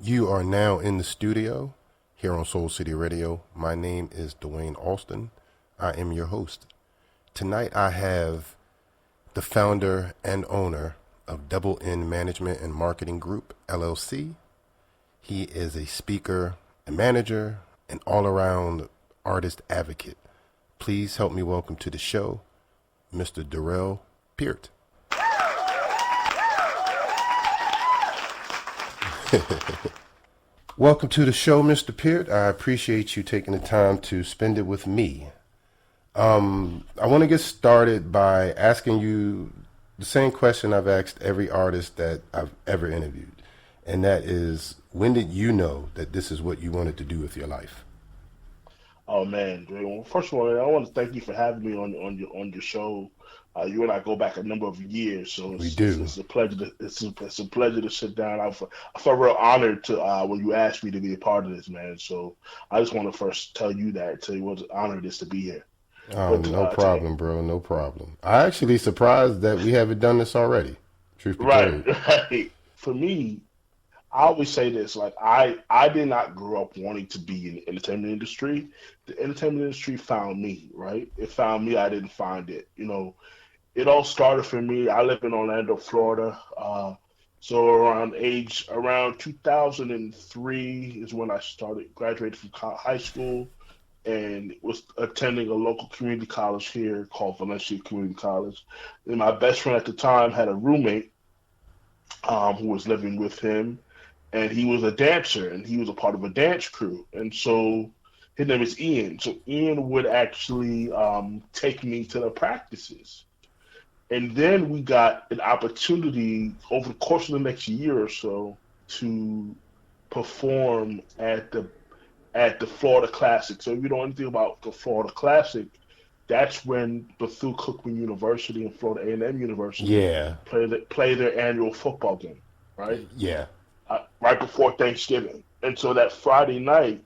You are now in the studio here on Soul City Radio. My name is Dwayne Alston. I am your host. Tonight I have the founder and owner of Double N Management and Marketing Group, LLC. He is a speaker, a manager, an all-around artist advocate. Please help me welcome to the show, Mr. Durell Peart. Welcome to the show, Mr. Peart. I appreciate you taking the time to spend it with me. I want to get started by asking you the same question I've asked every artist that I've ever interviewed, and that is, when did you know that this is what you wanted to do with your life? Oh man, Dre. Well, first of all, I want to thank you for having me on your show. You and I go back a number of years, so We it's do. a pleasure it's a pleasure to sit down. I felt real honored to when you asked me to be a part of this, man. So I just want to first tell you what an honor it is to be here. But No problem, bro. No problem. I actually surprised that we haven't done this already. Truth be right, told. right. For me, I always say this, like I did not grow up wanting to be in the entertainment industry. The entertainment industry found me, right? It found me, I didn't find it. It all started for me. I live in Orlando, Florida. So around 2003 is when I started graduated from high school and was attending a local community college here called Valencia Community College. And my best friend at the time had a roommate who was living with him, and he was a dancer, and he was a part of a dance crew. And so his name is Ian. So Ian would actually take me to the practices. And then we got an opportunity over the course of the next year or so to perform at the Florida Classic. So if you know anything about the Florida Classic, that's when Bethune-Cookman University and Florida A&M University Yeah. play their annual football game, right? Yeah. Right before Thanksgiving. And so that Friday night,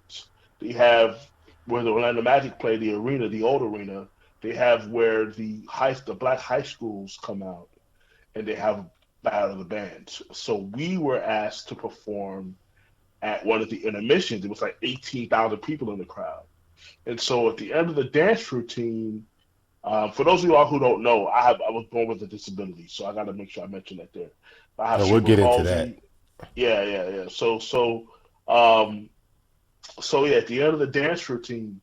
they have where the Orlando Magic play the arena, the old arena. They have where the black high schools come out, and they have battle of the bands. So we were asked to perform at one of the intermissions. It was like 18,000 people in the crowd. And so at the end of the dance routine, for those of you all who don't know, I was born with a disability, so I got to make sure I mention that there. I have Oh, we'll cerebral get into that. palsy. Yeah, yeah, yeah. Um, so yeah, at the end of the dance routine,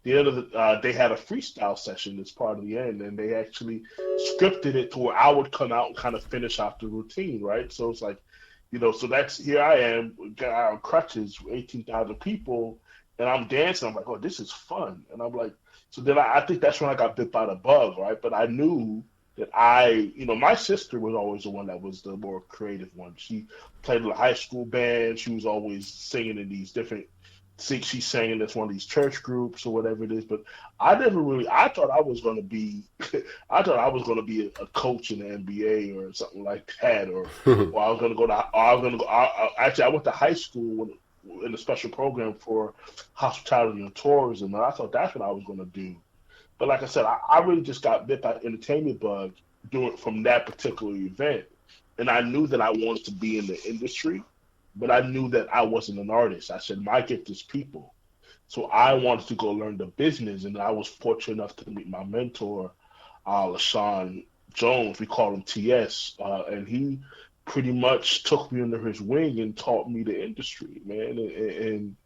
they had a freestyle session as part of the end, and they actually scripted it to where I would come out and kind of finish off the routine, right? So it's like, so that's here I am, got out on crutches, 18,000 people, and I'm dancing. I'm like, oh, this is fun, and I'm like, so then I think that's when I got bit by the bug, right? But I knew that my sister was always the one that was the more creative one. She played in the high school band. She was always singing in these different think she's saying that's one of these church groups or whatever it is. But I never really. I thought I was going to be. I thought I was going to be a coach in the NBA or something like that, or I was going to go to. Or I was going to go. Actually, I went to high school in a special program for hospitality and tourism, and I thought that's what I was going to do. But like I said, I really just got bit by the entertainment bug doing from that particular event, and I knew that I wanted to be in the industry, but I knew that I wasn't an artist. I said my gift is people, so I wanted to go learn the business, and I was fortunate enough to meet my mentor, LaShawn Jones. We call him TS, and he pretty much took me under his wing and taught me the industry, man.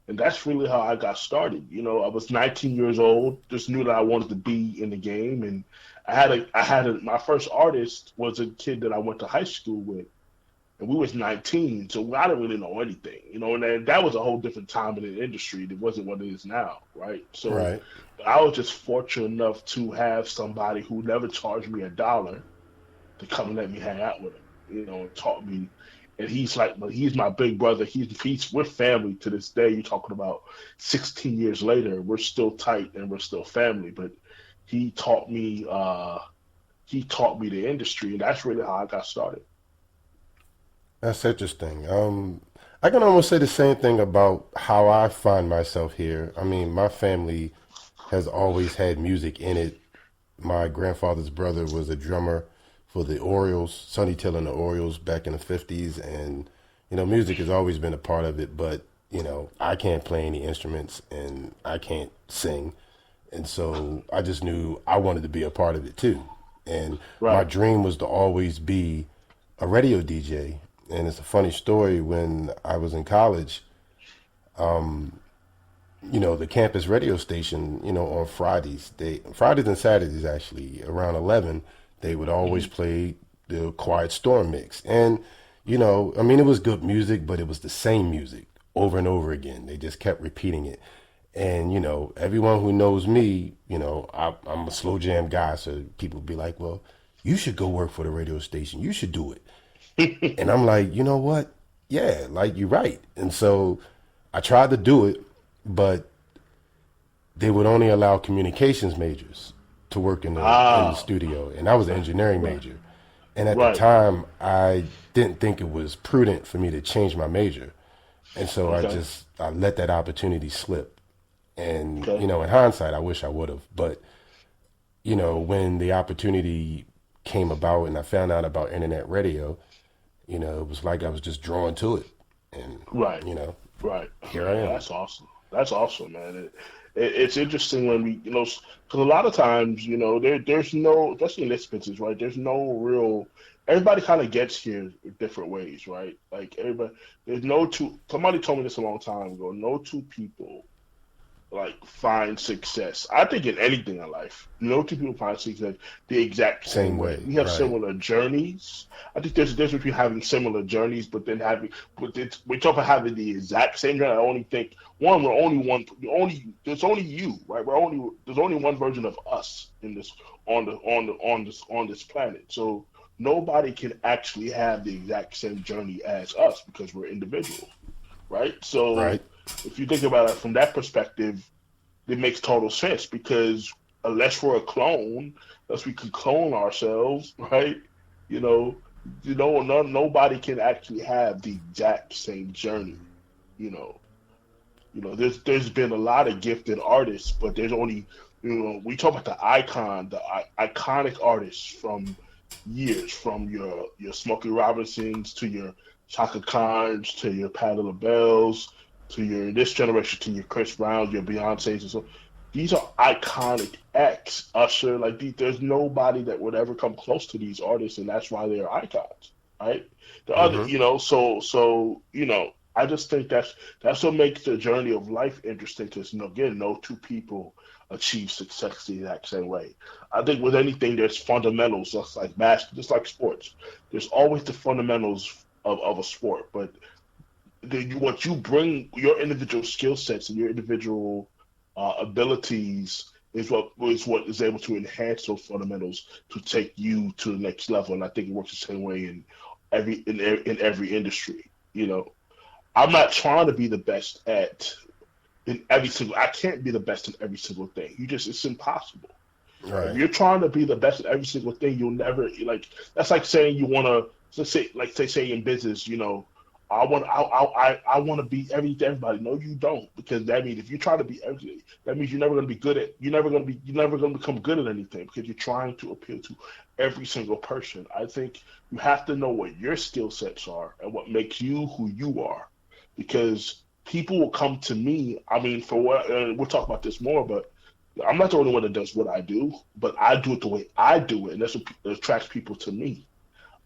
And that's really how I got started. I was 19 years old, just knew that I wanted to be in the game, and my first artist was a kid that I went to high school with, and we was 19, so I didn't really know anything, and that was a whole different time in the industry. It wasn't what it is now, right? So Right. I was just fortunate enough to have somebody who never charged me a dollar to come and let me hang out with him, and taught me. And he's my big brother. We're family to this day. You're talking about 16 years later, we're still tight and we're still family. But he taught me, uh, he taught me the industry, and that's really how I got started. That's interesting. I can almost say the same thing about how I find myself here. I mean, my family has always had music in it. My grandfather's brother was a drummer for the Orioles, Sonny Till and the Orioles back in the 50s. And, music has always been a part of it, but I can't play any instruments and I can't sing. And so I just knew I wanted to be a part of it too. And my Right. dream was to always be a radio DJ. And it's a funny story. When I was in college, the campus radio station, on Fridays and Saturdays actually, around 11, they would always Hmm. play the Quiet Storm mix. And, it was good music, but it was the same music over and over again. They just kept repeating it. And, everyone who knows me, I'm a slow jam guy. So people be like, well, you should go work for the radio station. You should do it. And I'm like, you know what? Yeah, like you're right. And so I tried to do it, but they would only allow communications majors to work in the Ah, studio, and I was an engineering right, major. And at the right. time, I didn't think it was prudent for me to change my major, and so Okay, I let that opportunity slip. And okay. in hindsight, I wish I would have. But when the opportunity came about and I found out about internet radio, it was like I was just drawn to it, and Right, you know, right. here I am. That's awesome. That's awesome, man. It's interesting when because a lot of times, there's no, especially in this business, right? There's no real. Everybody kind of gets here different ways, right? Like everybody, there's no two. Somebody told me this a long time ago. No two people like find success. I think in anything in life, no two people find success the exact same Same way. way, We have right? similar journeys. I think there's a difference between having similar journeys, but then we talk about having the exact same journey. I only think we're only one, there's only you, right? There's only one version of us in this, on this planet. So nobody can actually have the exact same journey as us because we're individuals, right? So Right. if you think about it from that perspective, it makes total sense because unless we're a clone, unless we can clone ourselves, right? You know, nobody can actually have the exact same journey. You know, there's been a lot of gifted artists, but there's only, we talk about the iconic artists from years, from your Smokey Robinsons to your Chaka Khan's to your Patti LaBelle's to your this generation to your Chris Browns, your Beyonces, and so these are iconic acts. Usher, like there's nobody that would ever come close to these artists, and that's why they're icons, right? The other, Mm-hmm. so I just think that's what makes the journey of life interesting. Because again, no two people achieve success the exact same way. I think with anything, there's fundamentals, just like sports. There's always the fundamentals of a sport, but what you bring, your individual skill sets and your individual abilities is what is able to enhance those fundamentals to take you to the next level. And I think it works the same way in every industry. I'm not trying to be the best at in every single. I can't be the best in every single thing. It's impossible. If Right. you're trying to be the best at every single thing, you'll never like. That's like saying you want to. Let's say, like they say in business, I want to be everything to everybody. No, you don't, because that means if you try to be everything, that means you're never going to be good at. You're never going to become good at anything because you're trying to appeal to every single person. I think you have to know what your skill sets are and what makes you who you are, because people will come to me. I mean, for what, and we'll talk about this more, but I'm not the only one that does what I do, but I do it the way I do it, and that's what attracts people to me.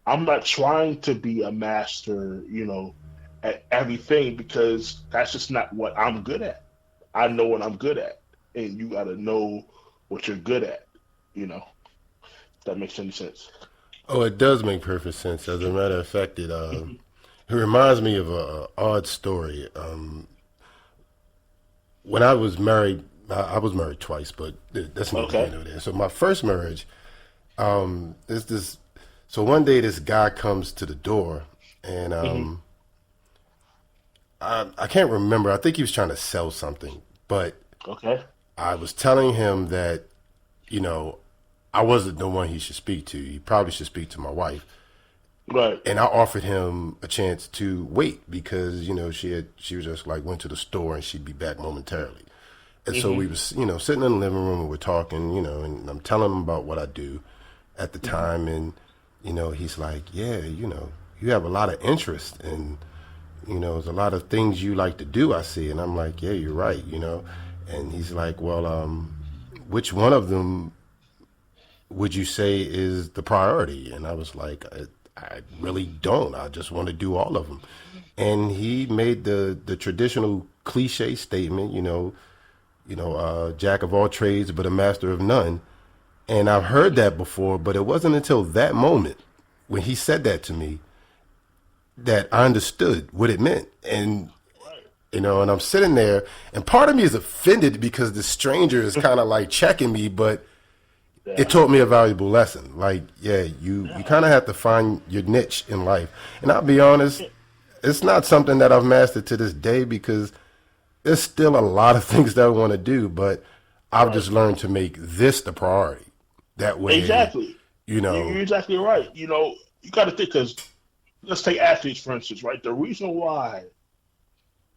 I'm not trying to be a master, at everything because that's just not what I'm good at. I know what I'm good at, and you got to know what you're good at. You know, if that makes any sense. Oh, it does make perfect sense. As a matter of fact, it reminds me of a odd story. When I was married, I was married twice, but that's neither here Okay. nor there. So my first marriage, is this. So one day this guy comes to the door, and Hmm. I can't remember. I think he was trying to sell something, but Okay. I was telling him that you know I wasn't the one he should speak to. He probably should speak to my wife. Right. And I offered him a chance to wait because she was just like went to the store and she'd be back momentarily. And so Hmm. we was sitting in the living room and we're talking, and I'm telling him about what I do at the Hmm. time, and he's like, yeah, you have a lot of interest, and there's a lot of things you like to do, I see. And I'm like, yeah, you're right, And he's like, well, which one of them would you say is the priority? And I was like, I really don't. I just want to do all of them. And he made the traditional cliche statement, jack of all trades, but a master of none. And I've heard that before, but it wasn't until that moment when he said that to me that I understood what it meant. And Right. and I'm sitting there, and part of me is offended because the stranger is kind of like checking me, but it Yeah. taught me a valuable lesson. Like, yeah, you Yeah. kind of have to find your niche in life. And I'll be honest, it's not something that I've mastered to this day because there's still a lot of things that I want to do, but I've Right. just learned to make this the priority. That way, Exactly. you You're know, exactly right. You got to think because let's take athletes for instance, right? The reason why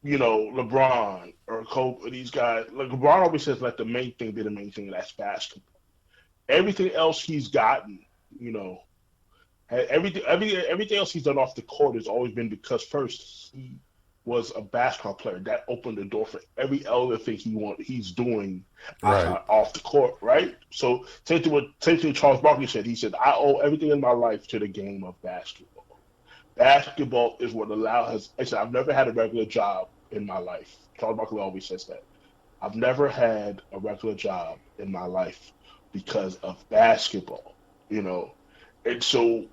LeBron or Kobe, these guys, like LeBron always says, like the main thing be the main thing, and that's basketball. Everything else he's gotten, you know, everything else he's done off the court has always been because first he was a basketball player that opened the door for every other thing he's doing right, outside off the court, right? So same thing Charles Barkley said. He said, "I owe everything in my life to the game of basketball. Basketball is what allows us." I said, "I've never had a regular job in my life." Charles Barkley always says that. I've never had a regular job in my life because of basketball, you know. And so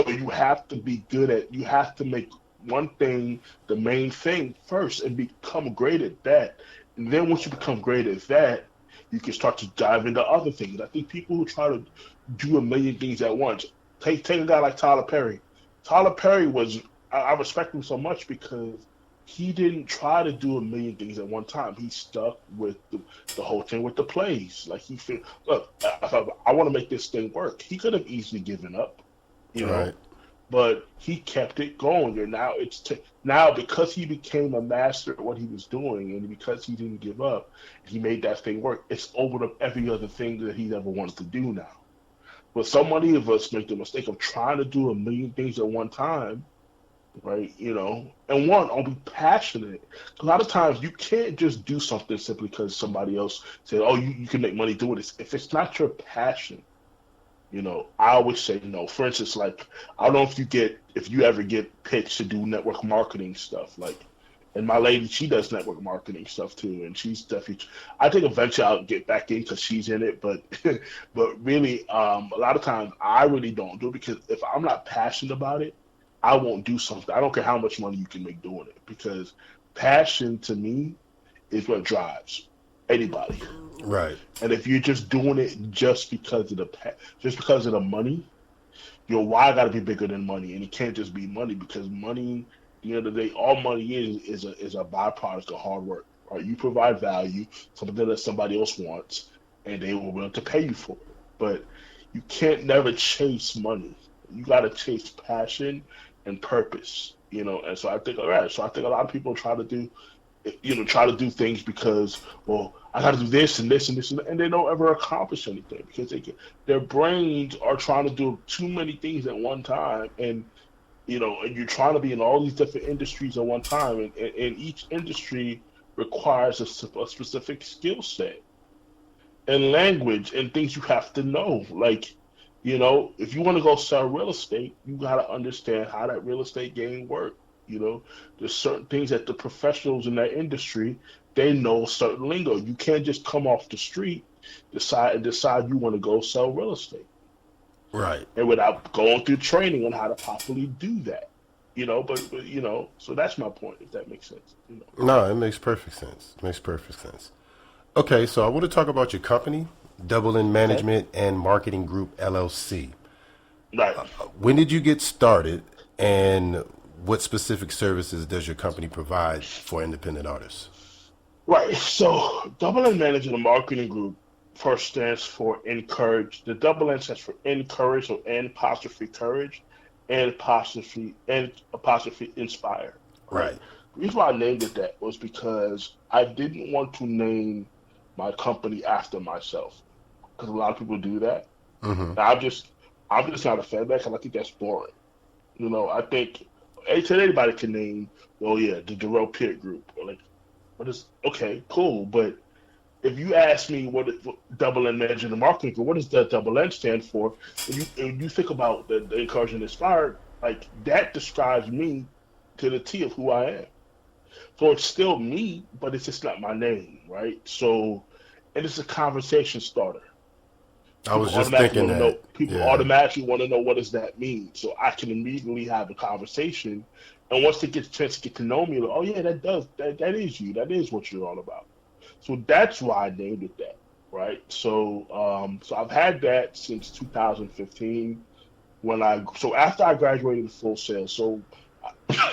you have to make one thing the main thing first and become great at that. And then once you become great at that, you can start to dive into other things. I think people who try to do a million things at once, take a guy like Tyler Perry. Tyler Perry was I respect him so much because he didn't try to do a million things at one time. He stuck with the whole thing with the plays. Like he figured, look, I want to make this thing work. He could have easily given up, you right, know, but he kept it going, and now now because he became a master at what he was doing, and because he didn't give up, he made that thing work. It's opened up every other thing that he's ever wanted to do now. But so many of us make the mistake of trying to do a million things at one time, right? And one, I'll be passionate. A lot of times you can't just do something simply because somebody else said, "Oh, you can make money doing this." If it's not your passion, I always say no. For instance, like I don't know if you ever get pitched to do network marketing stuff, like, and my lady, she does network marketing stuff too, and she's definitely. I think eventually I'll get back in because she's in it, but but really, a lot of times I really don't do it because if I'm not passionate about it, I won't do something. I don't care how much money you can make doing it because passion to me is what drives anybody. right, And if you're just doing it just because of the money, your why got to be bigger than money, and it can't just be money because money, at the end of the day, all money is a byproduct of hard work. Right? You provide value, something that somebody else wants, and they were willing to pay you for it. But you can't never chase money. You got to chase passion and purpose. And so I think, all right. So I think a lot of people try to do things because, well, I got to do this and this and this, and they don't ever accomplish anything because their brains are trying to do too many things at one time, and you're trying to be in all these different industries at one time, and each industry requires a specific skill set and language and things you have to know. Like, if you want to go sell real estate, you got to understand how that real estate game works. There's certain things that the professionals in that industry they know certain lingo. You can't just come off the street, decide you want to go sell real estate, right. and without going through training on how to properly do that. But so that's my point. If that makes sense. No, it makes perfect sense. It makes perfect sense. Okay, so I want to talk about your company, Double in Okay. Management and Marketing Group LLC. Right. When did you get started, and what specific services does your company provide for independent artists? Right. So Double N Manager, the marketing group, first stands for encourage. The double N stands for encourage, so N apostrophe courage, and apostrophe inspire. Right. Right. The reason why I named it that was because I didn't want to name my company after myself because a lot of people do that. Mm-hmm. And I'm just not a fan of that because I think that's boring. I think anybody can name, oh yeah, the Durell Peart group. Or like, what is okay, cool. But if you ask me what double N managing the marketing group, what does the double N stand for? And you think about the encouraging inspired, like that describes me to the T of who I am. So it's still me, but it's just not my name, right? So, and it's a conversation starter. I was just thinking that. People Yeah. automatically want to know what does that mean. So I can immediately have a conversation. And once they get a chance to get to know me, like, oh yeah, that is you. That is what you're all about. So that's why I named it that, right? So I've had that since 2015 so after I graduated with Full Sail. So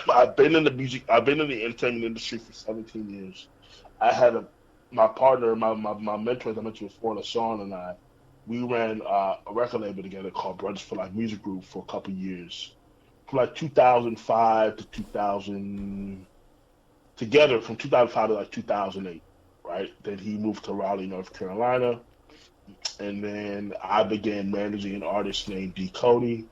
I've been in the entertainment industry for 17 years. I had my partner, my mentor, as I mentioned before, Sean and I, we ran a record label together called Brothers for Life Music Group for a couple of years, from like 2005 to 2000, together from 2005 to like 2008, right? Then he moved to Raleigh, North Carolina, and then I began managing an artist named D. Cody.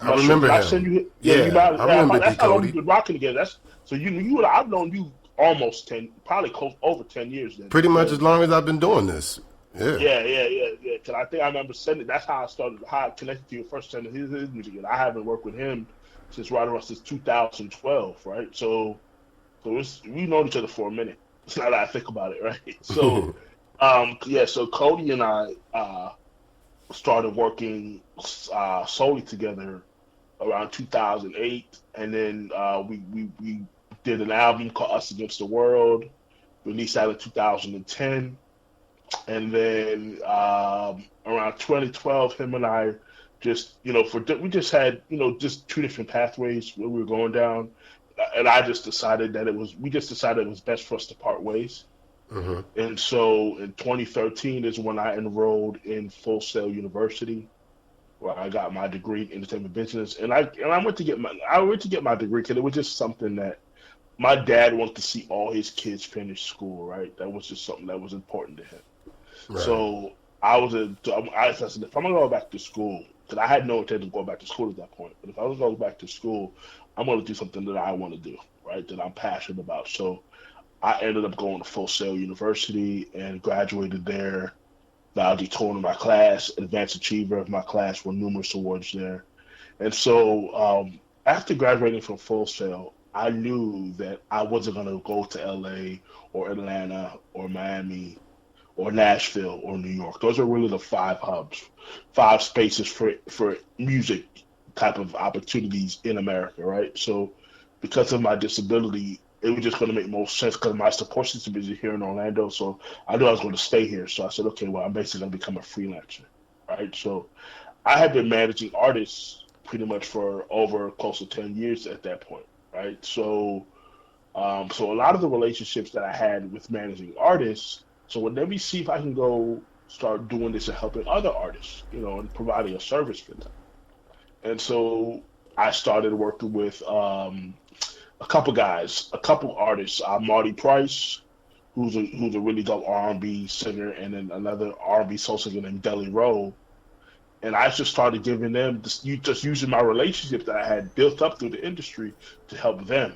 I'm I not sure. remember Did I send him. you? Yeah, you Yeah, might. I remember That's how long we've Decoded. been rocking together. That's so you and I've known you almost 10, probably close over 10 years then, Pretty much as because long as I've been doing this. Yeah. yeah. Because I think I remember sending. That's how I started. How I connected to you first, sending his music. And I haven't worked with him since right around since 2012, right? So we've known each other for a minute. It's not that I think about it, right? Yeah. So Cody and I started working solely together around 2008, and then we did an album called Us Against the World, released that in 2010, and then around 2012, him and I just we just had just two different pathways where we were going down, and I just decided that we just decided it was best for us to part ways. Hmm. And so in 2013 is when I enrolled in Full Sail University, where I got my degree in entertainment business, and I went to get my degree because it was just something that my dad wanted to see all his kids finish school, right? That was just something that was important to him. Right. So I said, if I'm gonna go back to school, because I had no intention of going back to school at that point, but if I was going back to school, I'm gonna do something that I want to do, right? That I'm passionate about. So I ended up going to Full Sail University and graduated there. Valedictorian of my class, advanced achiever of my class, won numerous awards there. And so after graduating from Full Sail, I knew that I wasn't going to go to LA or Atlanta or Miami or Nashville or New York. Those are really the five hubs, five spaces for music type of opportunities in America, right? So because of my disability, it was just going to make most sense because my support system is here in Orlando. So I knew I was going to stay here. So I said, okay, well, I'm basically going to become a freelancer, right? So I had been managing artists pretty much for over close to 10 years at that point, right? So a lot of the relationships that I had with managing artists, so let me see if I can go start doing this and helping other artists, and providing a service for them. And so I started working with a couple guys, a couple artists, Marty Price, who's a really dope R&B singer, and then another R&B soul singer named Deli Rowe. And I just started giving them just using my relationships that I had built up through the industry to help them.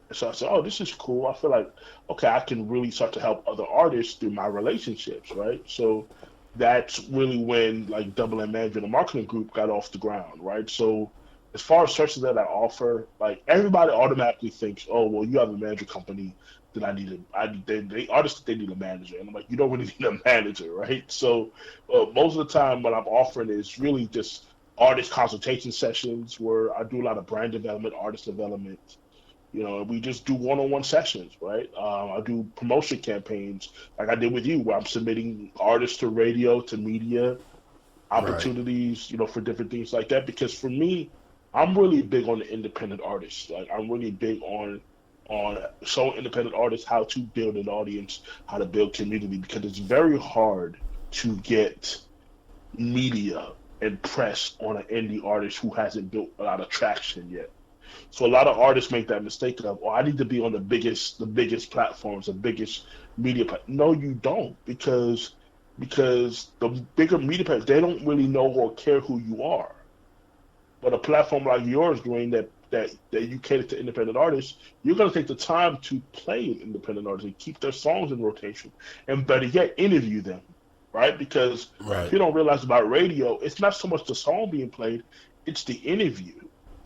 And so I said, "Oh, this is cool. I feel like okay, I can really start to help other artists through my relationships, right?" So that's really when like Double M Management and Marketing Group got off the ground, right? So as far as services that I offer, like everybody automatically thinks, "Oh, well, you have a manager company." Then I need a, I they artists they need a manager, and I'm like, you don't really need a manager, right? So most of the time, what I'm offering is really just artist consultation sessions where I do a lot of brand development, artist development. We just do one-on-one sessions, right? I do promotion campaigns like I did with you, where I'm submitting artists to radio, to media Right. opportunities, for different things like that. Because for me, I'm really big on the independent artists. Like I'm really big on showing independent artists how to build an audience, how to build community, because it's very hard to get media and press on an indie artist who hasn't built a lot of traction yet. So a lot of artists make that mistake of, oh, I need to be on the biggest platforms, the biggest media. No, you don't, because the bigger media platforms, they don't really know or care who you are. But a platform like yours, Dwayne, that that you cater to independent artists, you're gonna take the time to play an independent artist and keep their songs in rotation, and better yet, interview them, right? Because Right. people don't realize about radio, it's not so much the song being played, it's the interview,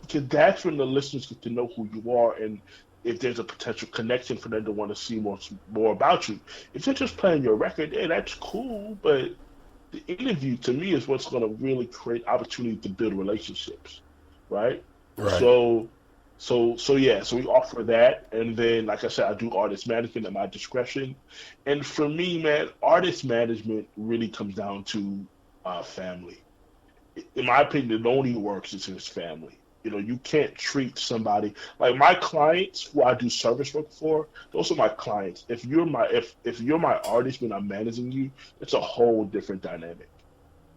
because that's when the listeners get to know who you are and if there's a potential connection for them to want to see more about you. If they're just playing your record, yeah, that's cool, but the interview to me is what's going to really create opportunity to build relationships, right? Right. So yeah, so we offer that, and then like I said, I do artist management at my discretion, and for me, man, artist management really comes down to family. In my opinion, it only works if it's family. You can't treat somebody like my clients who I do service work for. Those are my clients. If you're my artist when I'm managing you, it's a whole different dynamic.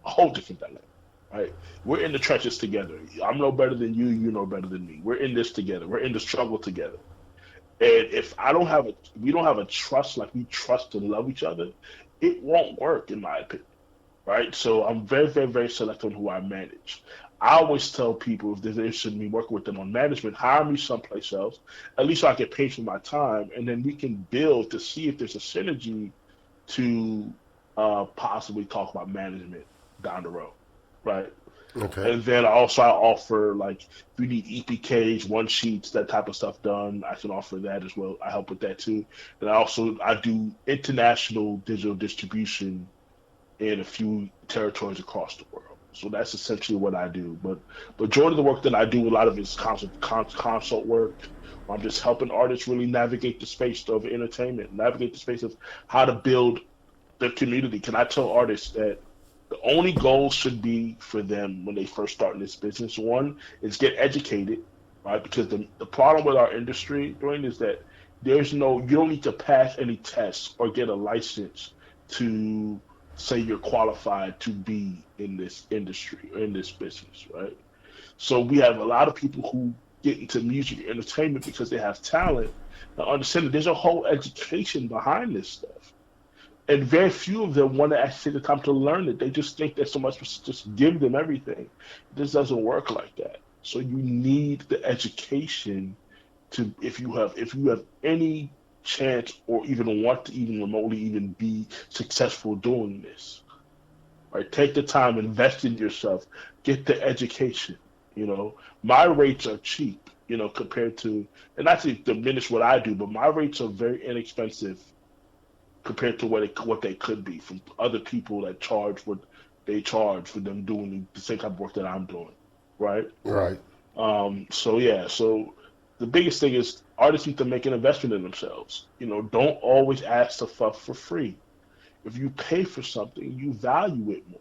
A whole different dynamic. Right? We're in the trenches together. I'm no better than you. You know better than me. We're in this together. We're in the struggle together. And if we don't have a trust like we trust and love each other, it won't work in my opinion, right? So I'm very, very, very selective on who I manage. I always tell people if they're interested in me working with them on management, hire me someplace else. At least so I get paid for my time, and then we can build to see if there's a synergy to possibly talk about management down the road, right? Okay. And then I offer like if you need EPKs, one sheets, that type of stuff done, I can offer that as well. I help with that too. And I do international digital distribution in a few territories across the world. So that's essentially what I do. But majority of the work that I do, a lot of it is consult work. I'm just helping artists really navigate the space of entertainment, navigate the space of how to build their community. Can I tell artists that the only goal should be for them when they first start in this business? One is get educated, right? Because the problem with our industry, Dwayne, is that you don't need to pass any tests or get a license to say you're qualified to be in this industry or in this business, right? So we have a lot of people who get into music and entertainment because they have talent. Now understand that there's a whole education behind this stuff. And very few of them want to actually take the time to learn it. They just think that so much just give them everything. This doesn't work like that. So you need the education to if you have any chance or even want to even remotely even be successful doing this. Right? Take the time, invest in yourself, get the education. My rates are cheap, compared to, and not to diminish what I do, but my rates are very inexpensive compared to what they could be from other people that charge what they charge for them doing the same type of work that I'm doing, right? Right. So yeah, so the biggest thing is artists need to make an investment in themselves. Don't always ask for free. If you pay for something, you value it more.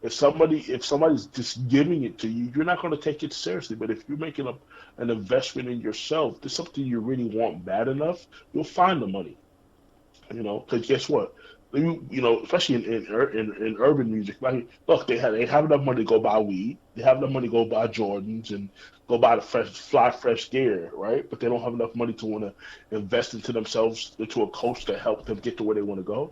If somebody's just giving it to you, you're not going to take it seriously. But if you're making an investment in yourself, there's something you really want bad enough, you'll find the money. Because guess what? Especially in urban music, like, look, they have enough money to go buy weed, they have enough money to go buy Jordans and go buy the fresh gear, right? But they don't have enough money to want to invest into themselves, into a coach to help them get to where they want to go.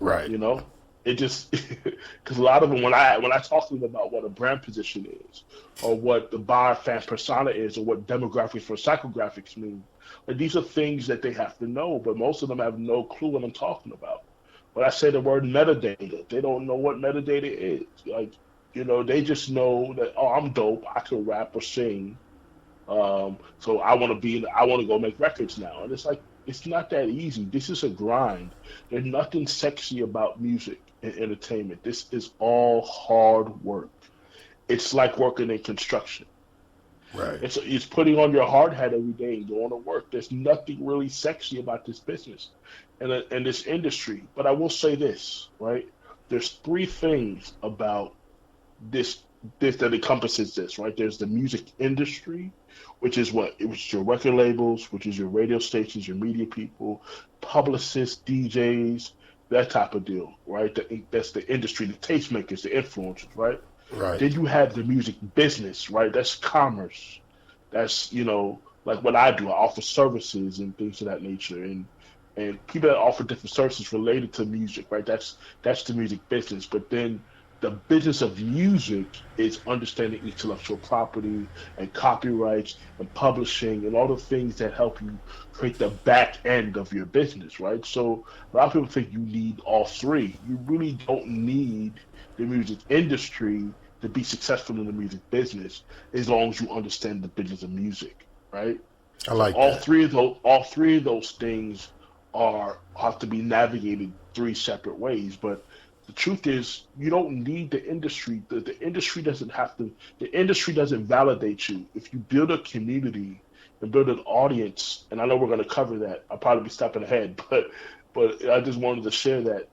Right. You know, it just because a lot of them when I talk to them about what a brand position is, or what the buyer fan persona is, or what demographics for psychographics mean, like these are things that they have to know, but most of them have no clue what I'm talking about. When I say the word metadata, they don't know what metadata is. Like, they just know that, oh, I'm dope, I can rap or sing, so I want to go make records now. And it's like, it's not that easy. This is a grind. There's nothing sexy about music and entertainment. This is all hard work. It's like working in construction. Right. It's putting on your hard hat every day and going to work. There's nothing really sexy about this business and this industry. But I will say this, right? There's three things about this that encompasses this, right? There's the music industry, which is your record labels, which is your radio stations, your media people, publicists, DJs, that type of deal, right? That's the industry, the tastemakers, the influencers, right? Right. Then you have the music business, right? That's commerce. That's, like what I do. I offer services and things of that nature. And people that offer different services related to music, right? That's the music business. But then the business of music is understanding intellectual property and copyrights and publishing and all the things that help you create the back end of your business, right? So a lot of people think you need all three. You really don't need the music industry to be successful in the music business as long as you understand the business of music, right? I So like that. all three of those things are have to be navigated three separate ways. But the truth is, you don't need the industry. The industry doesn't have to. The industry doesn't validate you. If you build a community and build an audience, and I know we're going to cover that. I'll probably be stepping ahead, but I just wanted to share that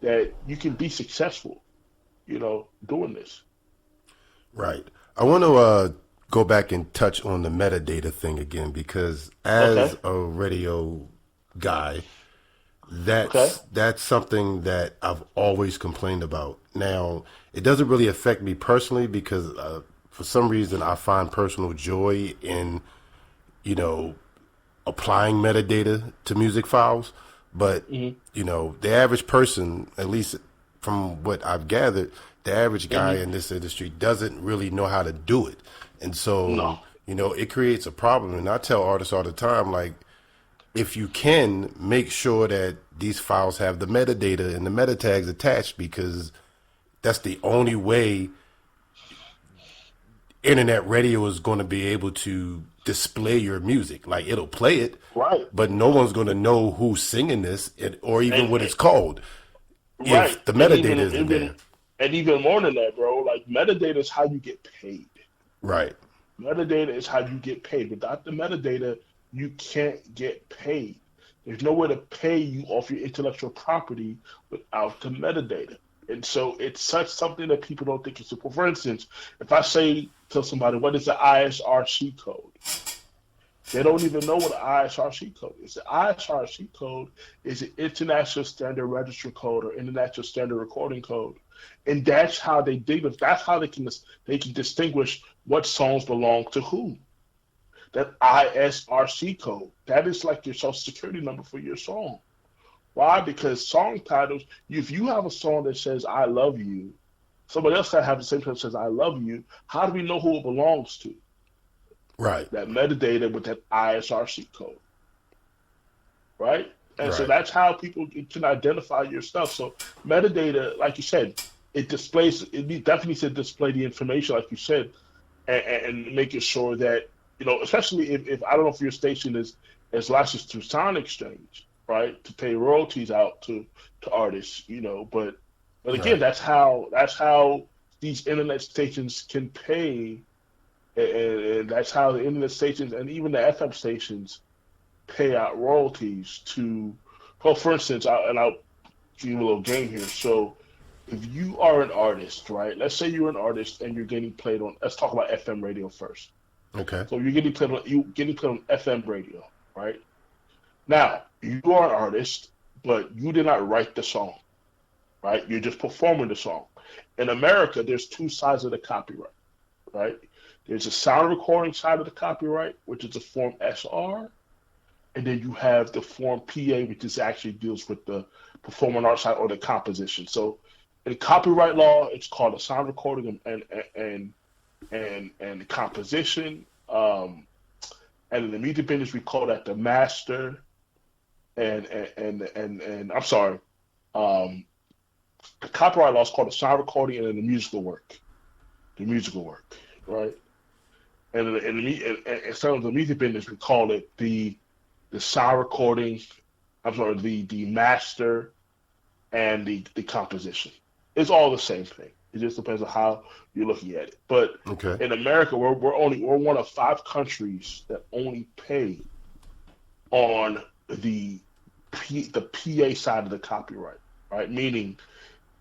that you can be successful, doing this. Right. I want to go back and touch on the metadata thing again because Okay. as a radio guy, Okay. that's something that I've always complained about. Now, it doesn't really affect me personally because for some reason I find personal joy in, you know, applying metadata to music files, but Hmm. the average person, at least from what I've gathered, the average guy Hmm. in this industry doesn't really know how to do it. And so, No. it creates a problem. And I tell artists all the time, like, if you can, make sure that these files have the metadata and the meta tags attached because that's the only way internet radio is going to be able to display your music. Like it'll play it, Right. but no one's going to know who's singing this or even And, what it's called right. if the And metadata isn't there. even more than that, bro. Like metadata is how you get paid. Right, Metadata is how you get paid. Without the metadata, you can't get paid. There's no way to pay you off your intellectual property without the metadata. And so it's such something that people don't think is simple. For instance, if I say to somebody, what is the ISRC code? They don't even know what an ISRC code is. The ISRC code is an International Standard Register Code or International Standard Recording Code, and that's how they dig. That's how they can distinguish what songs belong to whom. That ISRC code that is like your social security number for your song. Why? Because song titles. If you have a song that says "I love you," somebody else that have the same song that says "I love you." How do we know who it belongs to? right, That metadata with that ISRC code, right? And so right, that's how people can identify your stuff. So metadata, like you said, it displays. It definitely should display the information, like you said, and making sure that especially if I don't know if your station is licensed through Sound Exchange, right, to pay royalties out to artists, but again, right, that's how these internet stations can pay, and that's how the internet stations and even the FM stations pay out royalties to. Well, for instance, I'll give you a little game here. So if you are an artist, right? Let's say you're an artist and you're getting played on. Let's talk about FM radio first. okay, So you're getting played on FM radio, right? Now you are an artist, but you did not write the song, right? You're just performing the song. In America, there's two sides of the copyright, right? There's a sound recording side of the copyright, which is the Form SR, and then you have the Form PA, which is actually deals with the performing arts side or the composition. So in copyright law, it's called a sound recording and composition. And in the music business, we call that the master and I'm sorry, um, the copyright law is called the sound recording and then the musical work, right? And in some of the music business, we call it the sound recording. I'm sorry, the master and the composition. It's all the same thing. It just depends on how you're looking at it. But okay, in America, we're one of five countries that only pay on the PA side of the copyright, right? Meaning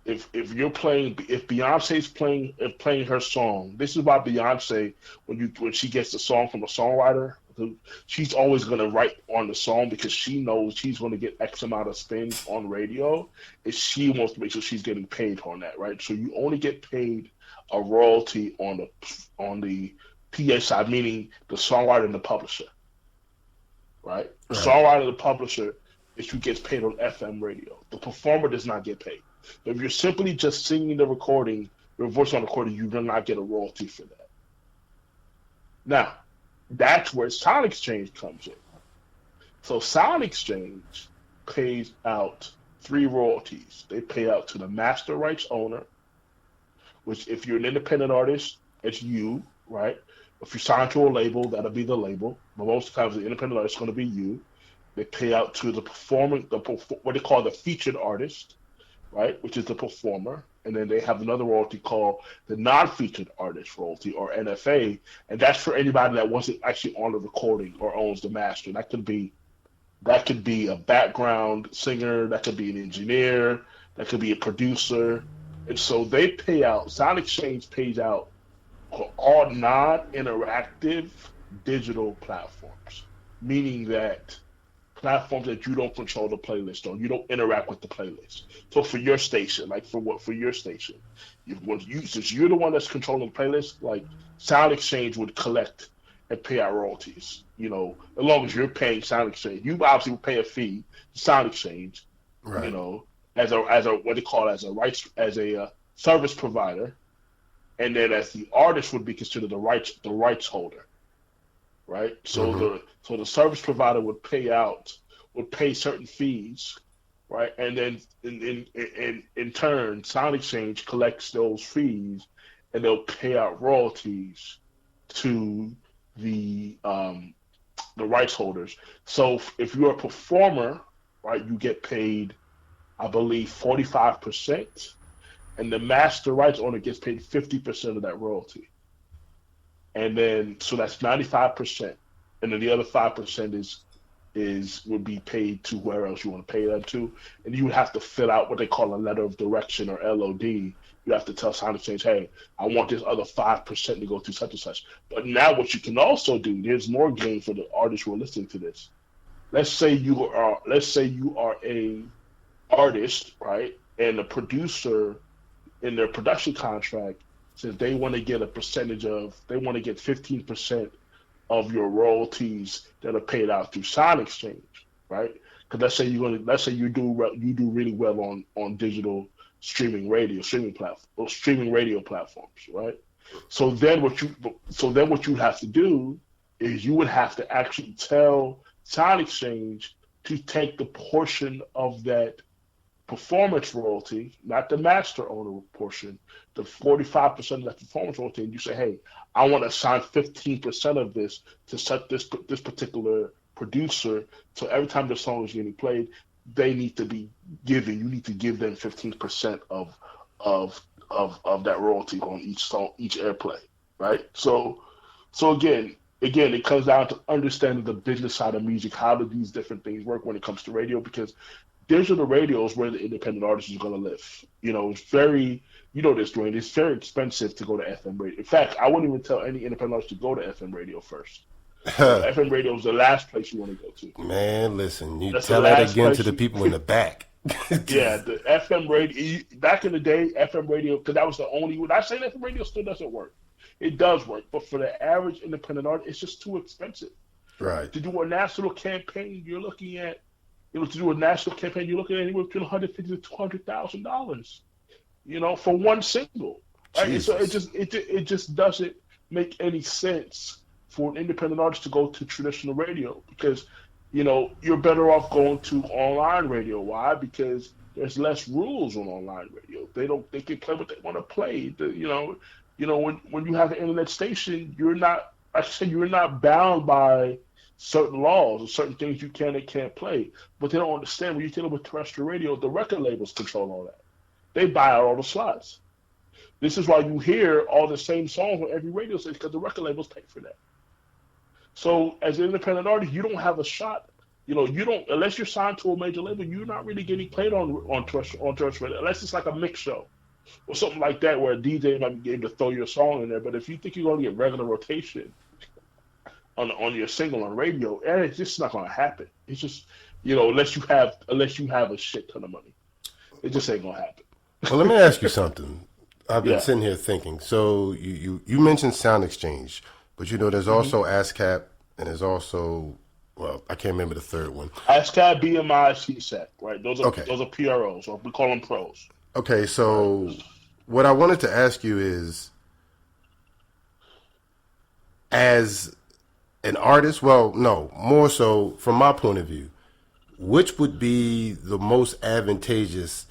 if Beyonce's playing her song, this is why Beyonce when she gets the song from a songwriter, she's always gonna write on the song because she knows she's gonna get X amount of spins on radio, and she wants to make sure she's getting paid on that, right? So you only get paid a royalty on the PA side, meaning the songwriter and the publisher, right? The right, songwriter and the publisher is who gets paid on FM radio. The performer does not get paid. But if you're simply just singing the recording, your voice on the recording, you do not get a royalty for that. Now, that's where Sound Exchange comes in. So Sound Exchange pays out three royalties. They pay out to the master rights owner, which if you're an independent artist, it's you, right? If you sign to a label, that'll be the label. But most times, the independent artist is going to be you. They pay out to the performer, what they call the featured artist, right, which is the performer. And then they have another royalty called the non-featured artist royalty, or NFA, and that's for anybody that wasn't actually on the recording or owns the master. That could be a background singer, that could be an engineer, that could be a producer. And so they pay out, Sound Exchange pays out for all non-interactive digital platforms, meaning that platforms that you don't control the playlist on, you don't interact with the playlist. So for your station, like for your station, since you're the one that's controlling the playlist, like Sound Exchange would collect and pay out royalties. As long as you're paying Sound Exchange, you obviously will pay a fee to Sound Exchange. Right. As a what they call as a service provider, and then as the artist would be considered the rights holder, right? So the service provider would pay certain fees, right? And then in turn, Sound Exchange collects those fees, and they'll pay out royalties to the rights holders. So if you're a performer, right, you get paid, I believe, 45%, and the master rights owner gets paid 50% of that royalty. And then so that's 95%, and then the other 5% would be paid to where else you want to pay that to, and you would have to fill out what they call a letter of direction, or LOD. You have to tell Sound Exchange, hey, I want this other 5% to go to such and such. But now what you can also do, there's more game for the artists who are listening to this. Let's say you are a artist, right, and the producer in their production contract says they want to get 15% of your royalties that are paid out through Sound Exchange, right? Because let's say you do really well on digital streaming radio platforms, right? So then what you have to do is you would have to actually tell Sound Exchange to take the portion of that performance royalty, not the master owner portion, the 45% of that performance royalty, and you say, hey, I want to assign 15% of this to set this particular producer. So every time the song is getting played, you need to give them 15% of that royalty on each song, each airplay, right? So again, it comes down to understanding the business side of music. How do these different things work when it comes to radio? Because digital radio is where the independent artist is going to live. It's very, this, Dwayne, it's very expensive to go to FM radio. In fact, I wouldn't even tell any independent artist to go to FM radio first. FM radio is the last place you want to go to. Man, listen, tell that again to the people in the back. Yeah, the FM radio, back in the day, FM radio, because that was the only, when I say FM radio still doesn't work. It does work, but for the average independent artist, it's just too expensive. Right. To do a national campaign, you're looking at anywhere between $150,000 to $200,000, for one single. Right? So it just doesn't make any sense for an independent artist to go to traditional radio, because you're better off going to online radio. Why? Because there's less rules on online radio. They can play what they want to play. When you have an internet station, you're not bound by certain laws or certain things you can and can't play. But they don't understand, when you're dealing with terrestrial radio, the record labels control all that. They buy out all the slots. This is why you hear all the same songs on every radio station, because the record labels pay for that. So as an independent artist, you don't have a shot. You don't, unless you're signed to a major label, you're not really getting played on terrestrial radio, unless it's like a mix show or something like that, where a DJ might be able to throw your song in there. But if you think you're going to get regular rotation on your single on radio, and it's just not going to happen. It's just, unless you have a shit ton of money, it just ain't going to happen. Well, let me ask you something. I've been sitting here thinking. So you mentioned Sound Exchange, but there's also ASCAP, and there's also, well, I can't remember the third one. ASCAP, BMI, CSAC, right? Those are PROs, or we call them pros. Okay, Right. so what I wanted to ask you is, as an artist, well, no, more so from my point of view, which would be the most advantageous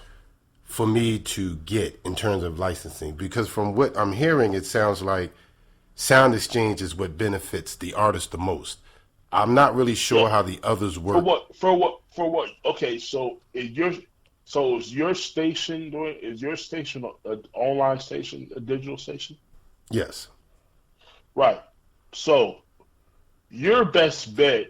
for me to get in terms of licensing? Because from what I'm hearing, it sounds like Sound Exchange is what benefits the artist the most. I'm not really Yeah. sure how the others For work. what? For what? For what? Okay. Is your station an online station, a digital station? Yes. Right. So your best bet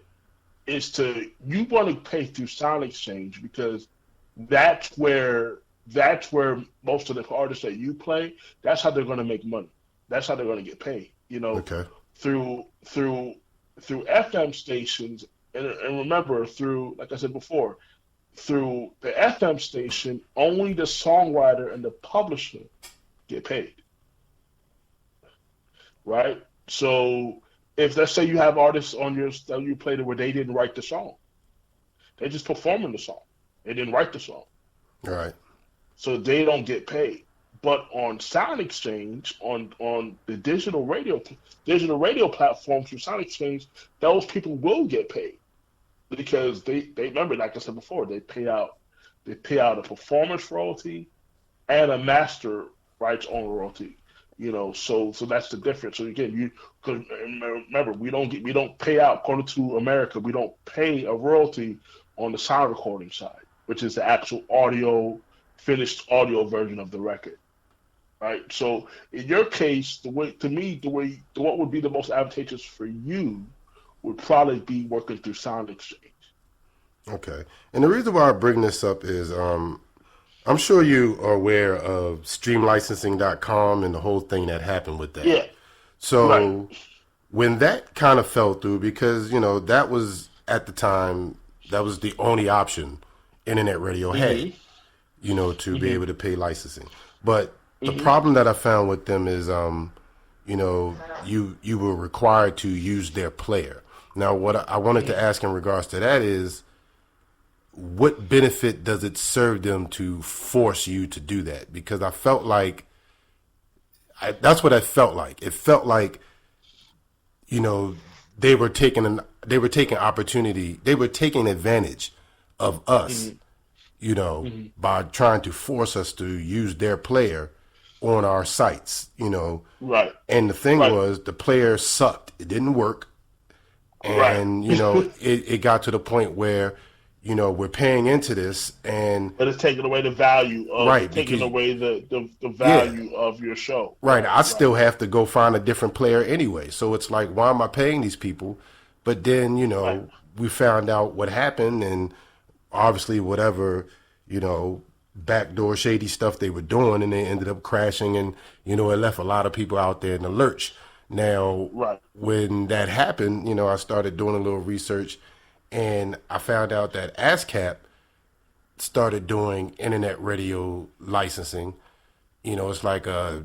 is you want to pay through Sound Exchange because that's where that's where most of the artists that you play, that's how they're going to make money. That's how they're going to get paid. Okay. Through through through FM stations, and remember, through, like I said before, through the FM station, only the songwriter and the publisher get paid, right? So if, let's say, you have artists on your that you played where they didn't write the song, they just performing the song. They didn't write the song, All right. so they don't get paid. But on Sound Exchange, on the digital radio platforms through Sound Exchange, those people will get paid because they remember, like I said before, they pay out a performance royalty and a master rights owner royalty. So that's the difference. So again, because remember, we don't pay out, according to America, we don't pay a royalty on the sound recording side, which is the actual finished audio version of the record, right? So in your case, what would be the most advantageous for you would probably be working through Sound Exchange. Okay. And the reason why I bring this up is I'm sure you are aware of streamlicensing.com and the whole thing that happened with that. Yeah, right. So when that kind of fell through, because, that was at the time, that was the only option internet radio had, Mm-hmm. to be Mm-hmm. able to pay licensing. But the Mm-hmm. problem that I found with them is, you were required to use their player. Now, what I wanted to Mm-hmm. ask in regards to that is, what benefit does it serve them to force you to do that? Because I felt like that's what I felt like. It felt like you know they were taking opportunity, they were taking advantage of us, Mm-hmm. Mm-hmm. by trying to force us to use their player on our sites. Right. And the thing Right. was, the player sucked. It didn't work. Right. And it got to the point where we're paying into this, and But it's taking away the value of right, taking because away the yeah, value of your show. right, Right. I Right. still have to go find a different player anyway. So it's like, why am I paying these people? But then Right. we found out what happened, and obviously whatever you know backdoor shady stuff they were doing, and they ended up crashing, and it left a lot of people out there in the lurch. Now, Right. when that happened, I started doing a little research, and I found out that ASCAP started doing internet radio licensing. It's like I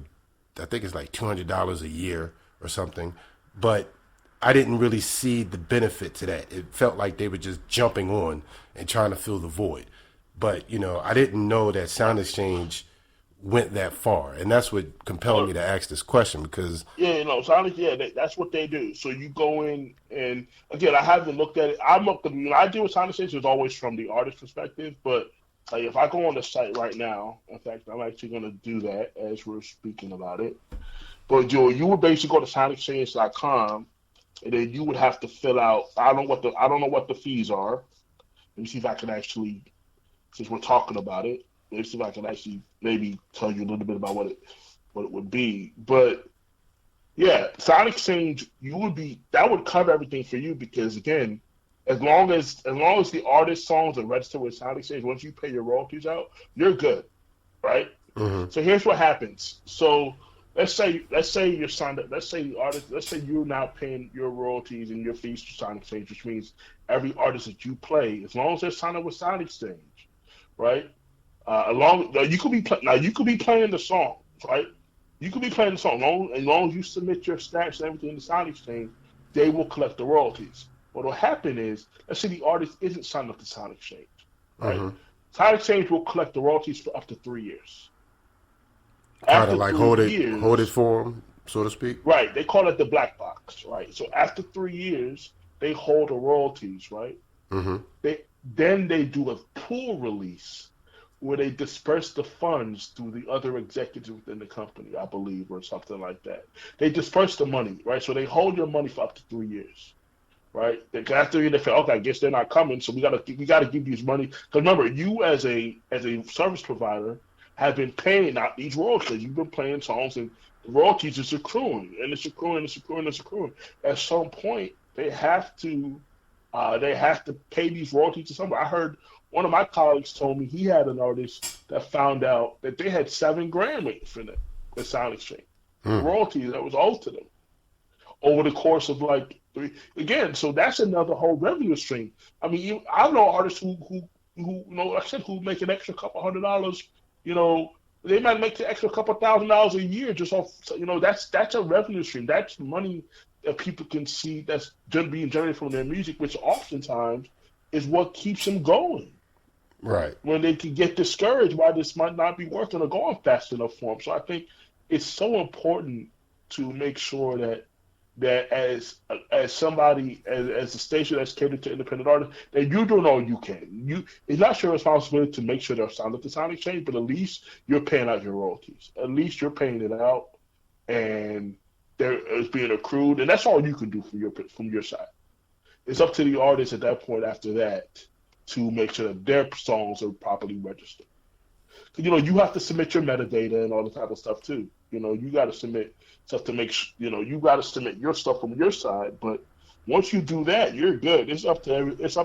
think it's like $200 a year or something, but I didn't really see the benefit to that. It felt like they were just jumping on and trying to fill the void. But I didn't know that Sound Exchange went that far, and that's what compelled Well, me to ask this question because yeah, Sonic, yeah, that's what they do. So you go in, and again, I haven't looked at it. When I deal with Sonic Station, it's always from the artist perspective. But like, if I go on the site right now, in fact, I'm actually going to do that as we're speaking about it. But you would basically go to sonicexchange.com, and then you would have to fill out. I don't know what the fees are. Let me see if I can actually, since we're talking about it, let me see if I can actually maybe tell you a little bit about what it would be. But yeah, Sonic Exchange, that would cover everything for you because again, as long as the artist songs are registered with Sonic Exchange, once you pay your royalties out, you're good, right? hmm So here's what happens. So let's say you're signed up. Let's say the artist. Let's say you're now paying your royalties and your fees to Sonic Exchange, which means every artist that you play, as long as they're signed up with Sonic Exchange, right? Along now you could be playing the song, right? You could be playing the song. As long as you submit your stats and everything in the Sonic Exchange, they will collect the royalties. What will happen is, let's say the artist isn't signed up to Sonic Exchange, right? hmm Sound Exchange will collect the royalties for up to 3 years. Kind of After like three hold it years, for them, so to speak. right? They call it the black box, right? So after 3 years, they hold the royalties, right? Mm-hmm. Then they do a pool release where they disperse the funds to the other executives within the company, I believe, or something like that. They disperse the money, right? So they hold your money for up to 3 years, right? After you, they say, okay, I guess they're not coming, so we gotta give these money. Because remember, you as a service provider have been paying out these royalties. You've been playing songs, and the royalties is accruing, and it's accruing, it's accruing, it's accruing. At some point, they have to pay these royalties to somebody. I heard one of my colleagues told me he had an artist that found out that they had 7 grand waiting for them at Sound Exchange for Mm. royalties that was owed to them over the course of like three. Again, so that's another whole revenue stream. I mean, I know artists who like I said, who make an extra couple $100. You know, they might make the extra couple $1,000 a year just off. That's a revenue stream. That's money that people can see that's being generated from their music, which oftentimes is what keeps them going Right. when they can get discouraged why this might not be working or going fast enough for them. So I think it's so important to make sure that as somebody as a station that's catered to independent artists, that you do all you can. It's not your responsibility to make sure they're signed up to Sound Exchange, but at least you're paying out your royalties. At least you're paying it out, and there is being accrued, and that's all you can do from your side. It's up to the artist at that point after that to make sure that their songs are properly registered. You have to submit your metadata and all the type of stuff too. You got to submit stuff to you got to submit your stuff from your side. But once you do that, you're good. It's up to them. It's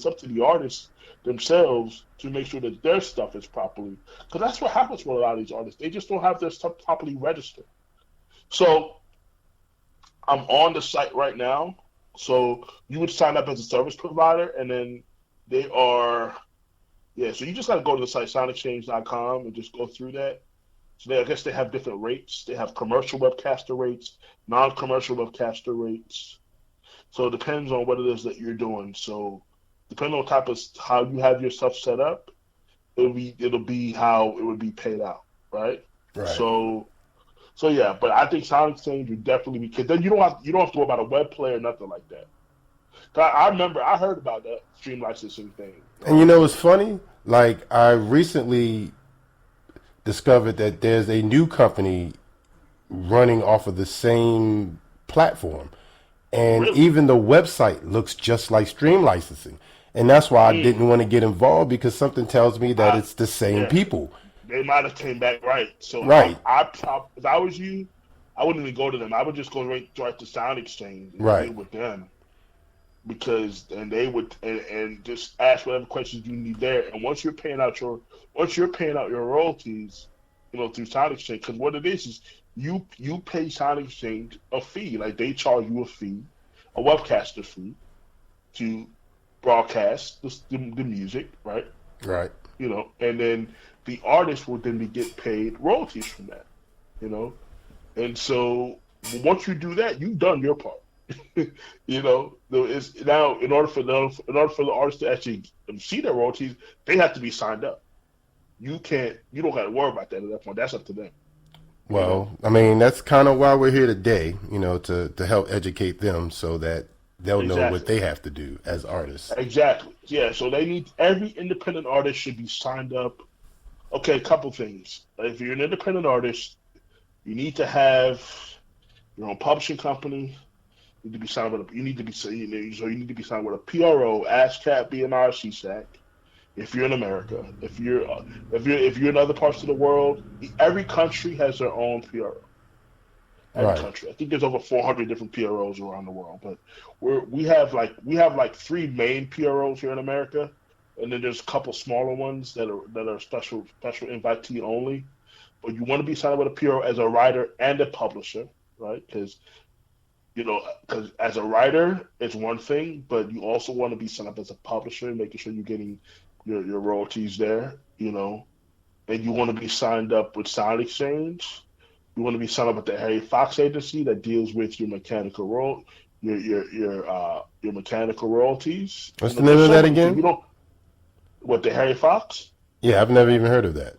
up to the artists themselves to make sure that their stuff is properly. Because that's what happens with a lot of these artists. They just don't have their stuff properly registered. So I'm on the site right now. So you would sign up as a service provider, and then they are yeah, so you just got to go to the site soundexchange.com and just go through that. So I guess they have different rates. They have commercial webcaster rates, non-commercial webcaster rates. So it depends on what it is that you're doing. So depending on how you have your stuff set up, it'll be how it would be paid out, right? Right. So yeah, but I think Sound Exchange would definitely be because then you don't have to worry about a web player or nothing like that. I remember I heard about that stream licensing thing. And it's funny. Like I recently discovered that there's a new company running off of the same platform, and Really? even the website looks just like stream licensing. And that's why I Mm. didn't want to get involved because something tells me that I it's the same yeah. people. They might have came back right. So Right. if I was you, I wouldn't even go to them. I would just go right to Sound Exchange and deal Right. with them because and they would and just ask whatever questions you need there. And once you're paying out your royalties, through Sound Exchange, because what it is you pay Sound Exchange a fee. Like they charge you a fee, a webcaster fee to broadcast the music, right? Right. And then the artist will then get paid royalties from that, you know. And so once you do that, you've done your part. It's now in order for the artist to actually see their royalties, they have to be signed up. You don't got to worry about that at that point. That's up to them. You know, Well, I mean, that's kind of why we're here today, to help educate them so that they'll know what exactly, they have to do as artists. exactly. Yeah. So every independent artist should be signed up. Okay, a couple things. If you're an independent artist, you need to have your own publishing company. You need to be signed with a, you need to be so you need to be signed with a PRO, ASCAP, BMI, CSAC. If you're in America, if you're in other parts of the world, every country has their own PRO. Every Right. country. I think there's over 400 different PROs around the world, but we have like three main PROs here in America, and then there's a couple smaller ones that are special invitee only. But you want to be signed up with a PRO as a writer and a publisher, right? Because as a writer, it's one thing, but you also want to be signed up as a publisher, making sure you're getting your royalties there, and you want to be signed up with Sound Exchange. You want to be signed up with the Harry Fox agency that deals with your mechanical royalties. What's the name There's of so that many things. again? What the Harry Fox? Yeah, I've never even heard of that.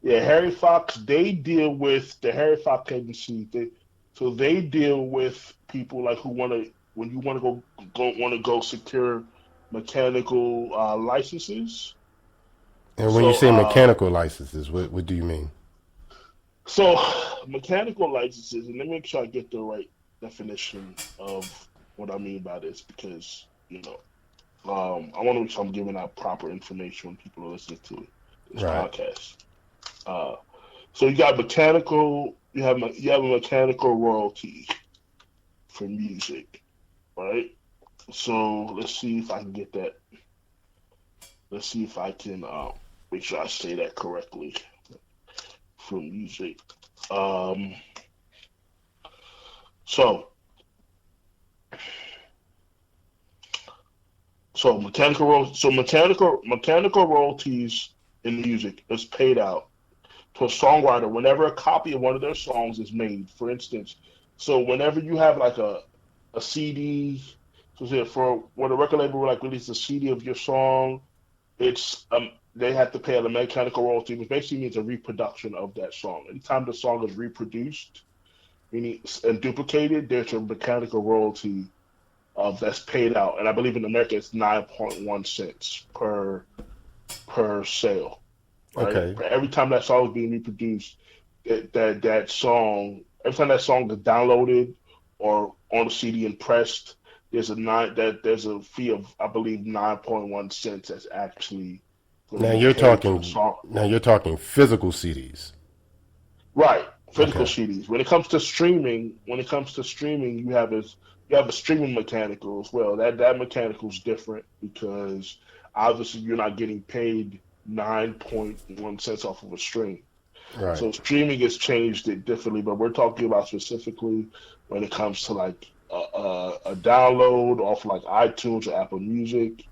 Yeah, Harry Fox. They deal with the Harry Fox agency. They deal with people like who want to when you want to go secure mechanical licenses. And when you So say mechanical licenses, what do you mean? so mechanical licenses, and let me make sure I get the right definition of what I mean by this because I want to make sure I'm giving out proper information when people are listening to this Right. podcast. Uh, so you got mechanical. You have a mechanical royalty for music, right? So let's see if I can get that. Let's see if I can make sure I say that correctly for music. Um, so mechanical royalties in music is paid out to a songwriter whenever a copy of one of their songs is made. For instance, so whenever you have like a CD, so say for when a record label will like release a CD of your song, it's they have to pay out a mechanical royalty, which basically means a reproduction of that song. Anytime the song is reproduced, meaning and duplicated, there's a mechanical royalty of that's paid out, and I believe in America it's 9.1 cents per sale, right? Okay. For every time that song is being reproduced, that song, every time that song is downloaded or on the CD and pressed, there's a fee of I believe 9.1 cents that's actually going to Now be you're paid to the talking. song. Now you're talking physical CDs. Right, physical Okay. CDs. When it comes to streaming, you have a streaming mechanical as well. That mechanical is different because obviously you're not getting paid 9.1 cents off of a stream. Right. So streaming has changed it differently, but we're talking about specifically when it comes to like a download off like iTunes or Apple Music,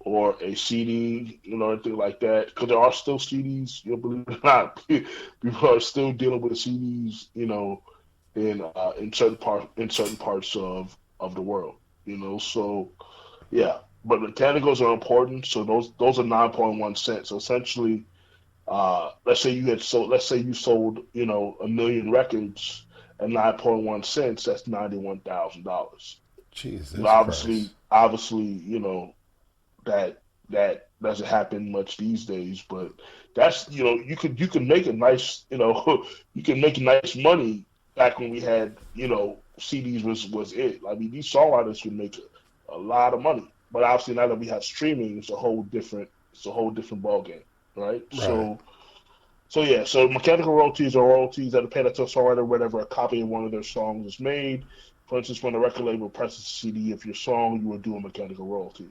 or a CD, anything like that. Because there are still CDs, believe it or not, people are still dealing with CDs, in certain parts of the world, So yeah, but mechanicals are important. So those are 9.1 cents. So essentially, let's say you sold, 1 million records at 9.1 cents. That's $91,000. Jesus Christ. Obviously, that doesn't happen much these days, but that's you can make a nice you can make nice money back when we had CDs was it. I mean, these songwriters could make a lot of money, but obviously now that we have streaming, it's a whole different ball game, right? Right. So yeah, so mechanical royalties are royalties that are paid out to a songwriter whenever a copy of one of their songs is made. For instance, when a record label presses a CD of your song, you will do a mechanical royalty.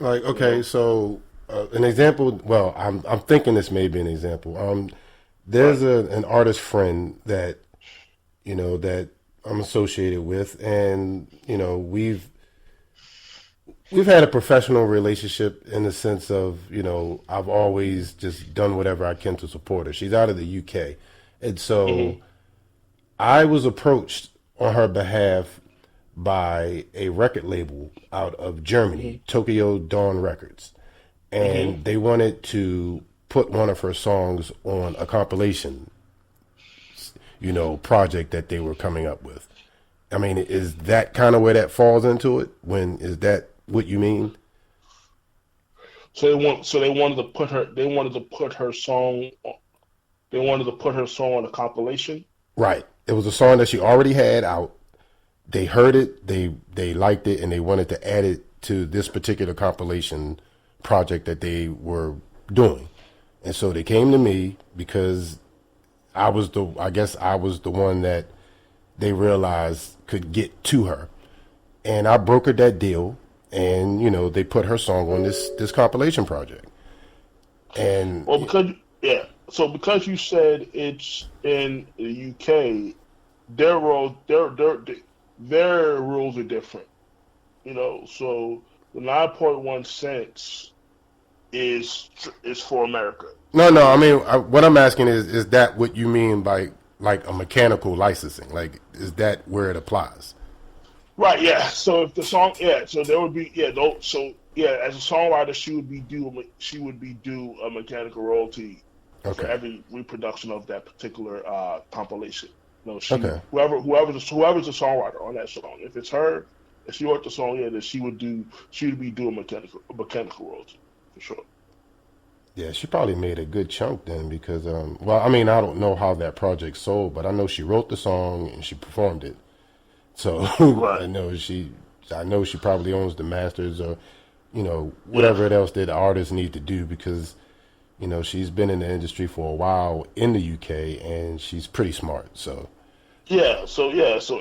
Like, You okay, know, so an example. Well, I'm thinking this may be an example. right? There's an artist friend that that I'm associated with, and we've had a professional relationship in the sense of I've always just done whatever I can to support her. She's out of the UK, and so Hmm. I was approached on her behalf by a record label out of Germany, Hmm. Tokyo Dawn Records, Hmm. and they wanted to put one of her songs on a compilation, project that they were coming up with. I mean, is that kind of where that falls into it? When is that what you mean? So they wanted to put her. They wanted to put her song. They wanted to put her song on a compilation. Right. It was a song that she already had out. They heard it, they liked it, and they wanted to add it to this particular compilation project that they were doing. And so they came to me because I guess I was the one that they realized could get to her. And I brokered that deal, and they put her song on this compilation project. And Well, because yeah. So because you said it's in the UK, their rules are different. So the 9.1 cents is for America. no, no, I So mean, what I'm asking is that what you mean by like a mechanical licensing? Like, is that where it applies? Right, yeah. So if the song, yeah, so there would be, yeah, no, so yeah, as a songwriter, she would be due a mechanical royalty for Okay. every reproduction of that particular compilation. No, Okay. whoever's the songwriter on that song. If it's her, if she wrote the song, yeah, then she would be due a mechanical royalty for sure. Yeah, she probably made a good chunk then because, well, I mean, I don't know how that project sold, but I know she wrote the song and she performed it. So Right. I know she probably owns the masters or, Yeah. whatever else that the artists need to do because, she's been in the industry for a while in the UK and she's pretty smart. So, Yeah. So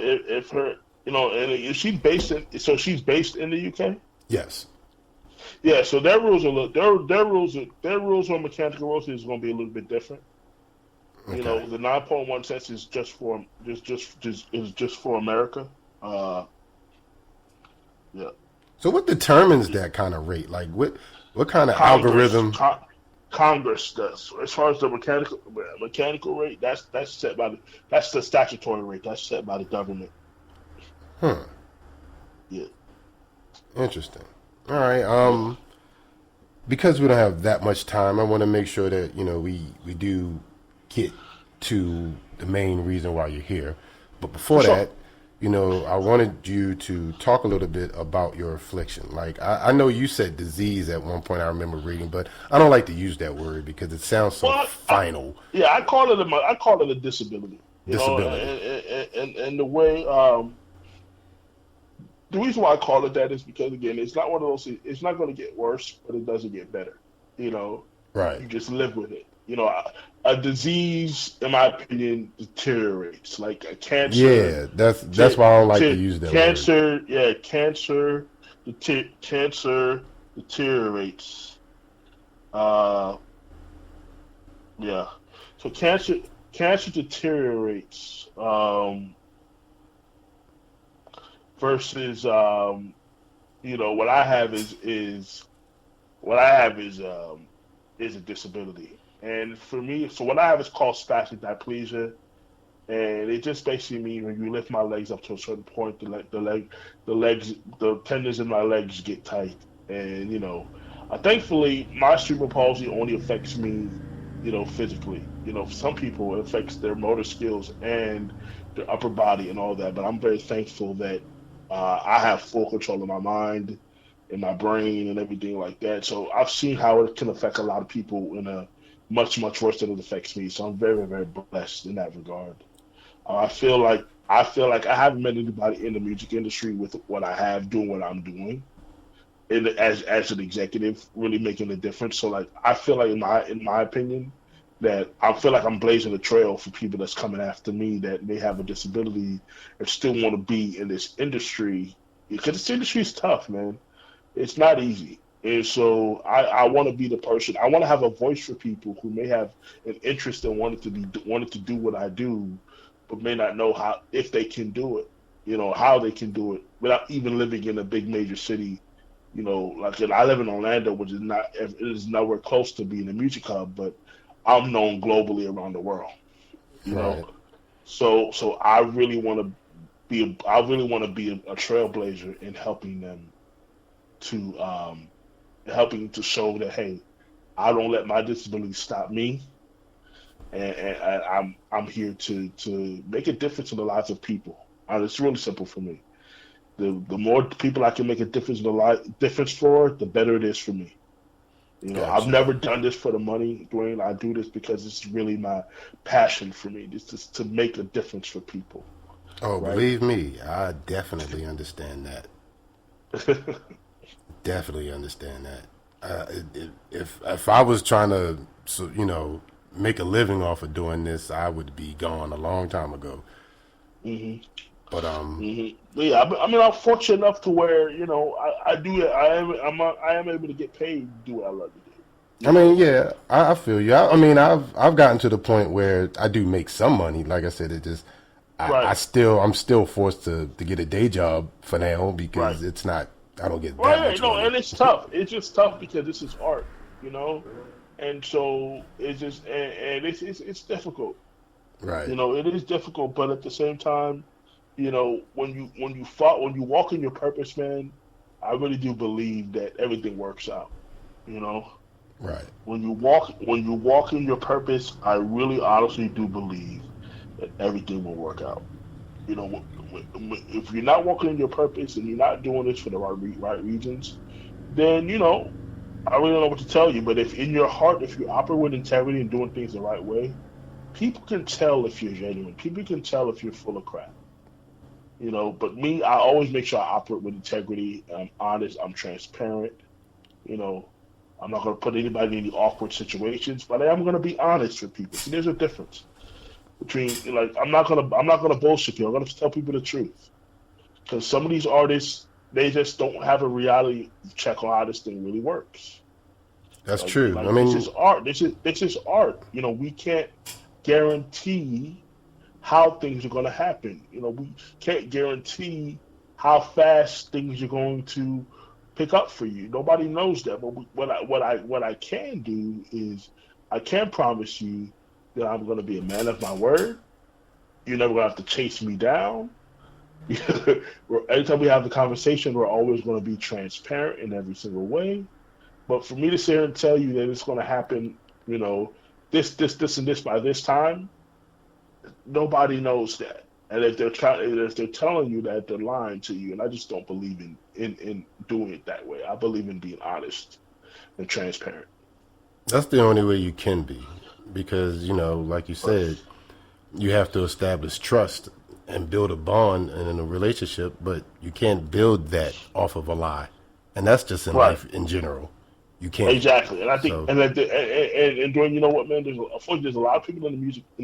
if her, and if she's based in the UK. yes. Yeah, so their rules are their rules on mechanical royalty is going to be a little bit different. Okay. The 9.1 cents is just for America. Uh, yeah, So what determines that kind of rate? Like what kind of Congress algorithm? con- Congress does. As far as the mechanical rate, that's set by that's the statutory rate. That's set by the government. Huh. Yeah, Interesting. All right. yeah, Because we don't have that much time, I want to make sure that we do get to the main reason why you're here. But for before sure. that, I wanted you to talk a little bit about your affliction. Like I know you said disease at one point. I remember reading, but I don't like to use that word because it sounds so Well, final. yeah, I call it a disability. Disability. And the way the reason why I call it that is because again, it's not one of those. It's not going to get worse, but it doesn't get better. You know, Right. you just live with it. A disease, in my opinion, deteriorates. Like a cancer, Yeah. That's why I don't like to use that word. cancer, yeah, cancer deteriorates. Uh, yeah. So cancer deteriorates. Versus what I have what I have is a disability. And for me, so what I have is called spastic diplegia, and it just basically means when you lift my legs up to a certain point, the legs, the tendons in my legs get tight, and thankfully my cerebral palsy only affects me, physically. For some people it affects their motor skills and their upper body and all that. But I'm very thankful that I have full control of my mind and my brain and everything like that. So I've seen how it can affect a lot of people in a much worse than it affects me. So I'm very blessed in that regard. I feel like I haven't met anybody in the music industry with what I have doing what I'm doing, and as an executive, really making a difference. So like I feel like in my opinion, that I feel like I'm blazing a trail for people that's coming after me that may have a disability and still want to be in this industry because this industry is tough, man. It's not easy. And so I want to be the person. I want to have a voice for people who may have an interest in wanted to do what I do, but may not know how if they can do it. How they can do it without even living in a big major city. Like I live in Orlando, which it is nowhere close to being a music hub, but I'm known globally around the world. You know, Right. so I really want to be a trailblazer in to um helping to show that hey, I don't let my disability stop me, and I'm here to make a difference in the lives of people. And it's really simple for me. The more people I can make a difference for, the better it is for me. I've Gotcha. never done this for the money, Dwayne. I do this because it's really my passion for me. This is to make a difference for people, Oh, right? believe me, I definitely understand that. Definitely understand that. If I was trying to, make a living off of doing this, I would be gone a long time ago. hmm But Yeah, I mean, I'm fortunate enough to where I do it. I am able to get paid to do what I love to do. I You mean, know, yeah, I feel you. I mean, I've gotten to the point where I do make some money. Like I said, it just right, I'm still forced to get a day job for now right, because it's not I don't get that right. much No, money. and it's tough. It's just tough because this is art. You know, and so it's just and it's difficult. Right. It is difficult, but at the same time. when you walk in your purpose, man, I really do believe that everything works out. You know, Right. when you walk in your purpose, I really honestly do believe that everything will work out. You know, if you're not walking in your purpose and you're not doing this for the right reasons, then I really don't know what to tell you. But if in your heart, if you operate with integrity and doing things the right way, people can tell if you're genuine. People can tell if you're full of crap. But me, I always make sure I operate with integrity. I'm honest. I'm transparent. You know, I'm not going to put anybody in any awkward situations, but I am going to be honest with people. See, there's a difference between like I'm not gonna bullshit you. I'm gonna tell people the truth because some of these artists they just don't have a reality check on how this thing really works. That's Like true. I like this is mean, art. This is art. We can't guarantee how things are going to happen. We can't guarantee how fast things are going to pick up for you. Nobody knows that. But what I can do is I can promise you that I'm going to be a man of my word. You're never going to have to chase me down. Anytime we have the conversation, we're always going to be transparent in every single way. But for me to sit here and tell you that it's going to happen, you know, this, and this by this time, nobody knows that. And if they're telling you that, they're lying to you. And I just don't believe in doing it that way. I believe in being honest and transparent. that's the only way you can be. Because, like you Right. said, you have to establish trust and build a bond and in a relationship, but you can't build that off of a lie. And that's just in Right. life in general. You can't. Exactly. And I think, So, and Dwayne, you know what, man? Unfortunately, there's a lot of people in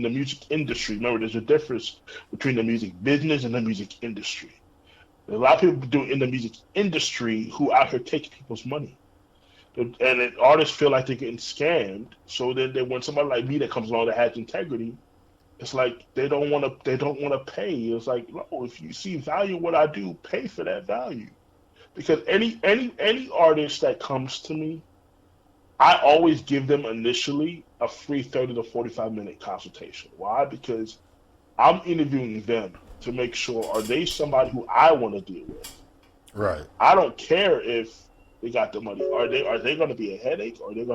the music industry. Remember, there's a difference between the music business and the music industry. There's a lot of people in the music industry who out here taking people's money. And then artists feel like they're getting scammed. So then when somebody like me that comes along that has integrity, it's like they don't want to pay. It's like, no, if you see value in what I do, pay for that value. Because any artist that comes to me, I always give them initially a free 30 to 45-minute consultation. Why? Because I'm interviewing them to make sure are they somebody who I want to deal with. right. I don't care if they got the money. Are they going to be a headache? Or are they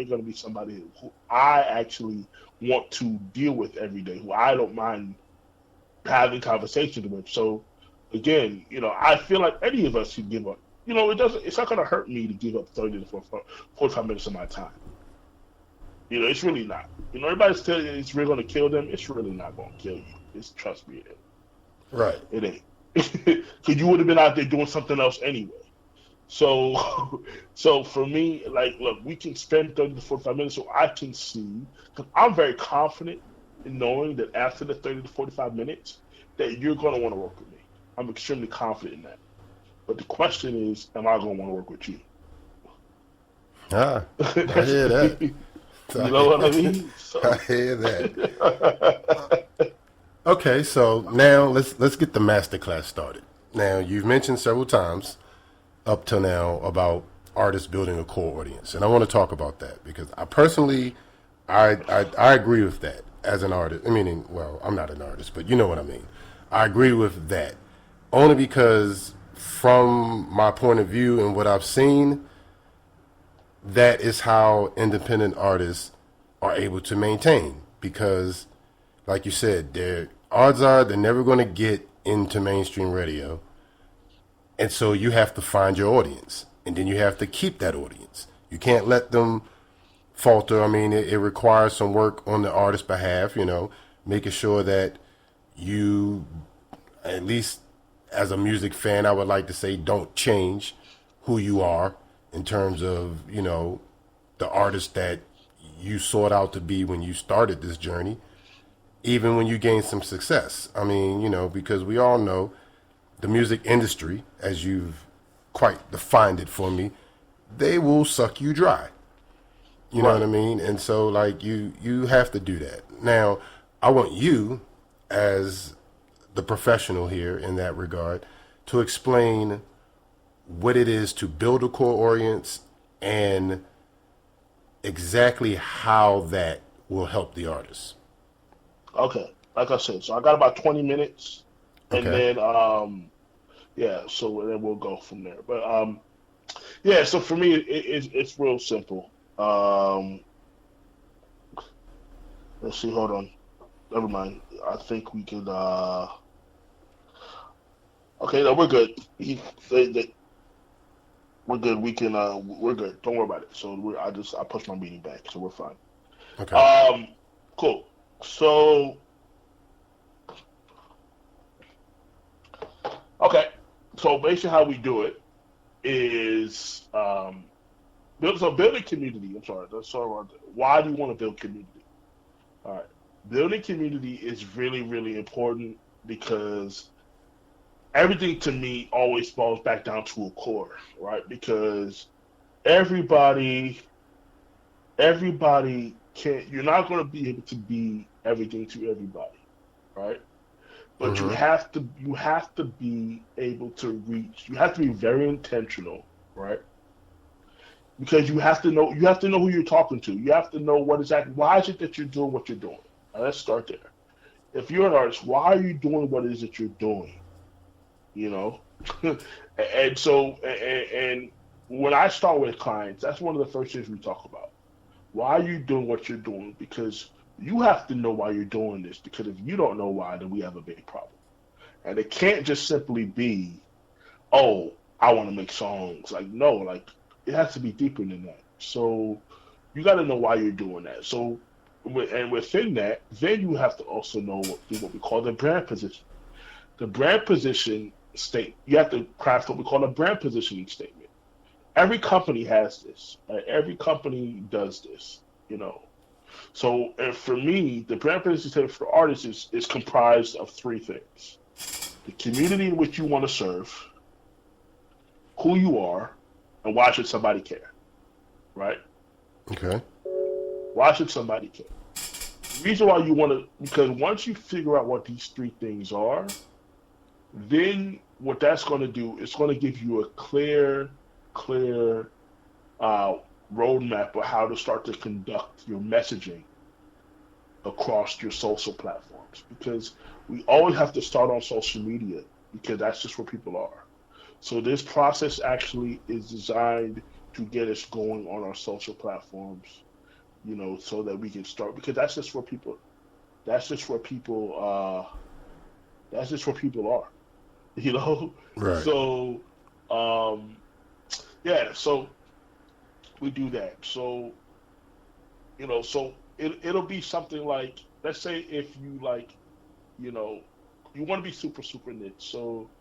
going to be somebody who I actually want to deal with every day? Who I don't mind having conversations with. So again, I feel like any of us can give up. It doesn't. It's not going to hurt me to give up 30 to 45 minutes of my time. It's really not. Everybody's telling you it's really going to kill them. It's really not going to kill you. It's trust me, Right. it ain't. Because you would have been out there doing something else anyway. So, so for me, like, look, we can spend 30 to 45 minutes so I can see, because I'm very confident in knowing that after the 30 to 45 minutes, that you're going to want to work with me. I'm extremely confident in that. But the question is, am I going to want to work with you? Ah, I That's, hear that. you know what I mean? I So, hear that. Okay, so now let's get the masterclass started. Now you've mentioned several times up till now about artists building a core audience, and I want to talk about that because I personally, I agree with that as an artist. Meaning, well, I'm not an artist, but you know what I mean. I agree with that only because from my point of view and what I've seen, that is how independent artists are able to maintain because like you said, their odds are they're never going to get into mainstream radio. And so you have to find your audience. And then you have to keep that audience. You can't let them falter. I mean, it requires some work on the artist's behalf, making sure that you, at least as a music fan, I would like to say, don't change who you are in terms of, the artist that you sought out to be when you started this journey even when you gain some success. I mean, because we all know the music industry, as you've quite defined it for me, they will suck you dry. You know what right. I mean? And so like you have to do that. Now, I want you as the professional here in that regard to explain what it is to build a core audience and exactly how that will help the artist. Okay. Like I said, so I got about 20 minutes. and Okay. then yeah, so then we'll go from there. But yeah, so for me, it's real simple. Let's see. Hold on. Never mind. I think we could. Okay, no, we're good. We're good. We can. We're good. Don't worry about it. So I pushed my meeting back, so we're fine. Okay. Um, cool. So okay. So basically, how we do it is building community. I'm sorry. That's sorry. Why do you want to build community? All right. Building community is really, really important because everything to me always falls back down to a core, right? Because everybody, everybody can't, you're not going to be able to be everything to everybody, right? But Mm-hmm. you have to be able to reach, you have to be very intentional, right? Because you have to know who you're talking to. You have to know what exactly, why is it that you're doing what you're doing? Now, let's start there. If you're an artist, why are you doing what it is that you're doing? You know, and so and when I start with clients, that's one of the first things we talk about. Why are you doing what you're doing? Because you have to know why you're doing this. Because if you don't know why, then we have a big problem. And it can't just simply be, oh, I want to make songs. Like no, like it has to be deeper than that. So you got to know why you're doing that. So and within that, then you have to also know do what we call the brand position. The brand position state, you have to craft what we call a brand positioning statement. Every company has this. Right? Every company does this, you know. So, and for me, the brand positioning statement for artists is comprised of three things: the community in which you want to serve, who you are, and why should somebody care, right? Okay. Why should somebody care? The reason why you want to, because once you figure out what these three things are, then what that's going to do is going to give you a clear uh, roadmap of how to start to conduct your messaging across your social platforms. Because we always have to start on social media because that's just where people are. So this process actually is designed to get us going on our social platforms, you know, so that we can start because that's just where people that's just where people are, you know. Right. So um yeah, so we do that. So so it'll be something like, let's say if you like, you know, you want to be super niche. So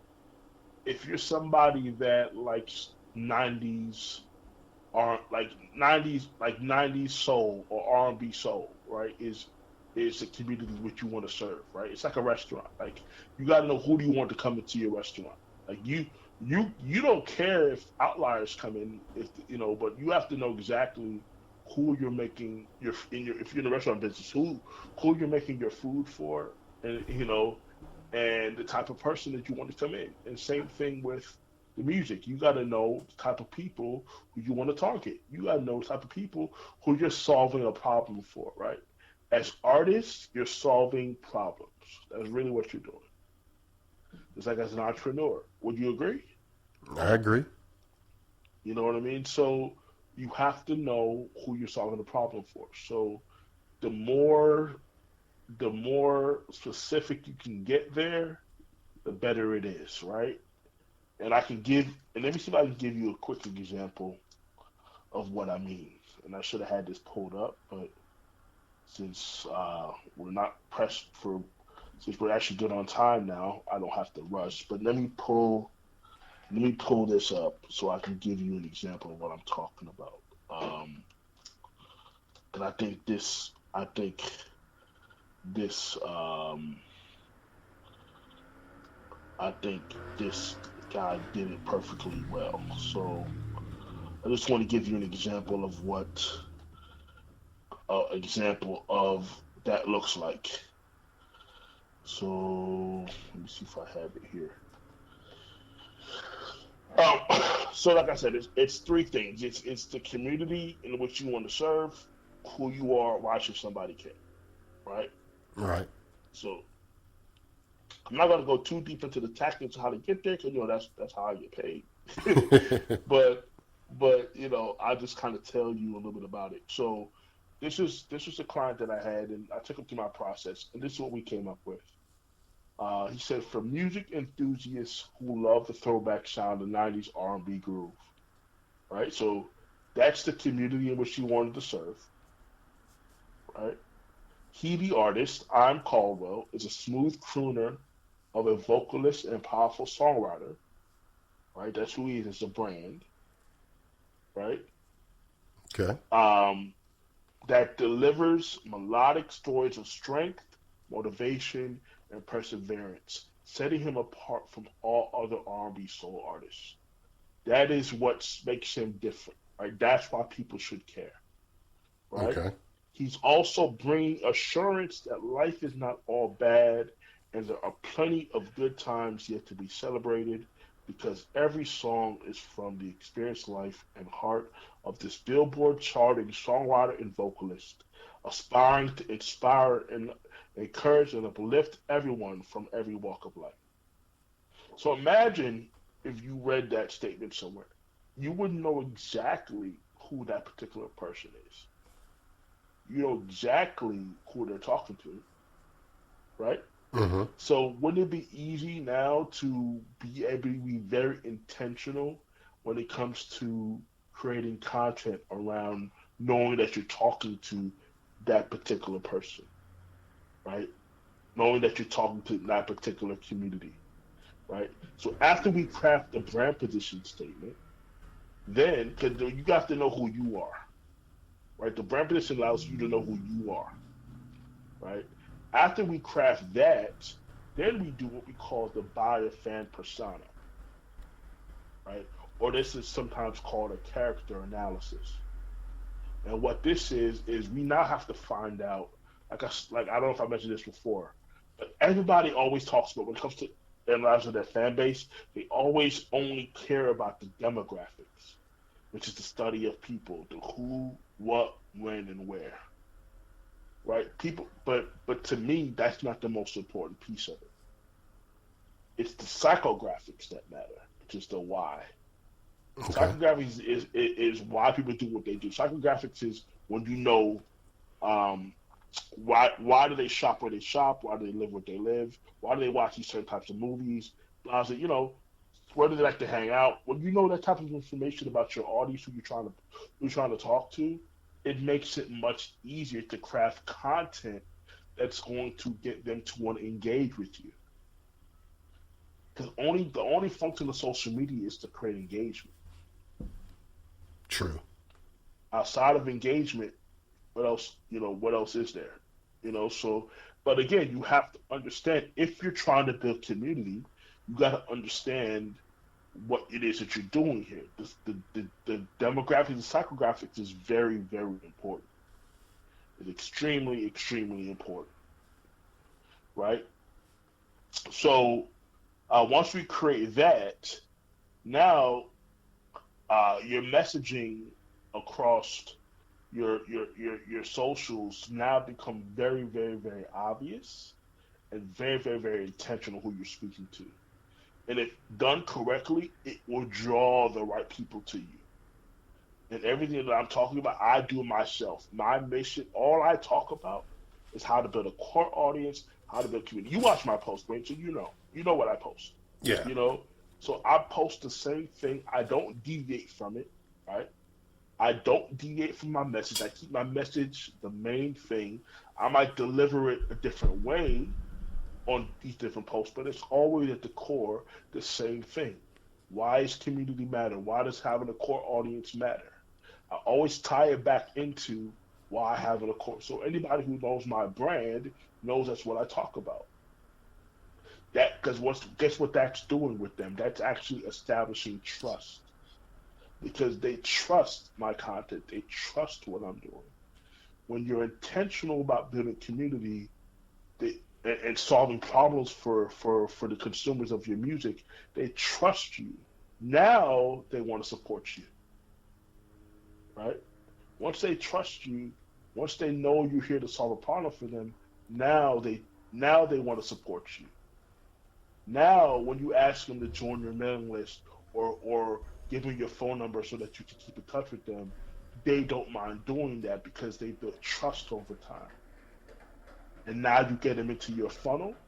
if you're somebody that likes 90s or like 90s soul or R&B soul, right? Is the community which you want to serve, right? It's like a restaurant. Like you got to know who do you want to come into your restaurant. Like you don't care if outliers come in, if you know, but you have to know exactly who you're making your in your if you're in the restaurant business, who you're making your food for, and and the type of person that you want to come in. And same thing with the music. You got to know the type of people who you want to target. You got to know the type of people who you're solving a problem for, right? As artists, you're solving problems. That's really what you're doing. It's like as an entrepreneur. Would you agree? I agree. You know what I mean? So you have to know who you're solving the problem for. So the more the more specific you can get there, the better it is, right? And I can give, and let me see if I can give you a quick example of what I mean. And I should have had this pulled up, but since we're not pressed for, since we're actually good on time now, I don't have to rush. But let me pull this up so I can give you an example of what I'm talking about. Um, and I think this, I think this guy did it perfectly well. So I just want to give you an example of what example of that looks like. So let me see if I have it here. So like I said, it's three things. It's the community in which you want to serve, who you are, why should somebody care, right? Right. So I'm not gonna go too deep into the tactics of how to get there because that's how I get paid. but I just kind of tell you a little bit about it. So this was a client that I had, and I took him through my process, and this is what we came up with. He said, for music enthusiasts who love the throwback sound of '90s R&B groove, right? So that's the community in which he wanted to serve, right? He, the artist, I'm Caldwell, is a smooth crooner of a vocalist and powerful songwriter, right? That's who he is as a brand, right? Okay. Um, that delivers melodic stories of strength, motivation, and perseverance, setting him apart from all other R&B soul artists. That is what makes him different, right? That's why people should care, right? Okay. He's also bringing assurance that life is not all bad and there are plenty of good times yet to be celebrated because every song is from the experienced life and heart of this Billboard charting songwriter and vocalist, aspiring to inspire and encourage and uplift everyone from every walk of life. So imagine if you read that statement somewhere. You wouldn't know exactly who that particular person is. You know exactly who they're talking to, right? Mm-hmm. So wouldn't it be easy now to be able to be very intentional when it comes to creating content around knowing that you're talking to that particular person, right? Knowing that you're talking to that particular community, right? So after we craft the brand position statement, then because you got to know who you are, right? The brand position allows you to know who you are, right? After we craft that, then we do what we call the buyer fan persona, right? Or this is sometimes called a character analysis. And what this is we now have to find out, like I don't know if I mentioned this before, but everybody always talks about when it comes to analyzing their fan base, they always only care about the demographics, which is the study of people, the who, what, when, and where, right? People, but to me, that's not the most important piece of it. It's the psychographics that matter, which is the why. Okay. Psychographics is why people do what they do. Psychographics is when you know um, why do they shop where they shop, why do they live where they live, why do they watch these certain types of movies, where do they like to hang out. When you know that type of information about your audience, who you're trying to talk to, it makes it much easier to craft content that's going to get them to want to engage with you. Because the only function of social media is to create engagement. True. Outside of engagement, what else is there? So but again, you have to understand if you're trying to build community, you got to understand what it is that you're doing here. The demographics and psychographics is very, very important. It's extremely, extremely important, right? So once we create that, now your messaging across your socials now become very, very, very obvious and very, very, very intentional who you're speaking to. And if done correctly, it will draw the right people to you. And everything that I'm talking about, I do myself. My mission, all I talk about is how to build a core audience, how to build community. You watch my post, Wayne, so you know what I post. Yeah. You know, so I post the same thing. I don't deviate from it, right? I don't deviate from my message. I keep my message the main thing. I might deliver it a different way on these different posts, but it's always at the core the same thing. Why does community matter? Why does having a core audience matter? I always tie it back into why having a core. So anybody who knows my brand knows that's what I talk about. That because guess what that's doing with them? That's actually establishing trust because they trust my content. They trust what I'm doing. When you're intentional about building community, and solving problems for the consumers of your music, they trust you. Now they want to support you, right? Once they trust you, once they know you're here to solve a problem for them, now they now they want to support you. Now, when you ask them to join your mailing list or give them your phone number so that you can keep in touch with them, they don't mind doing that because they built trust over time. And now you get them into your funnel,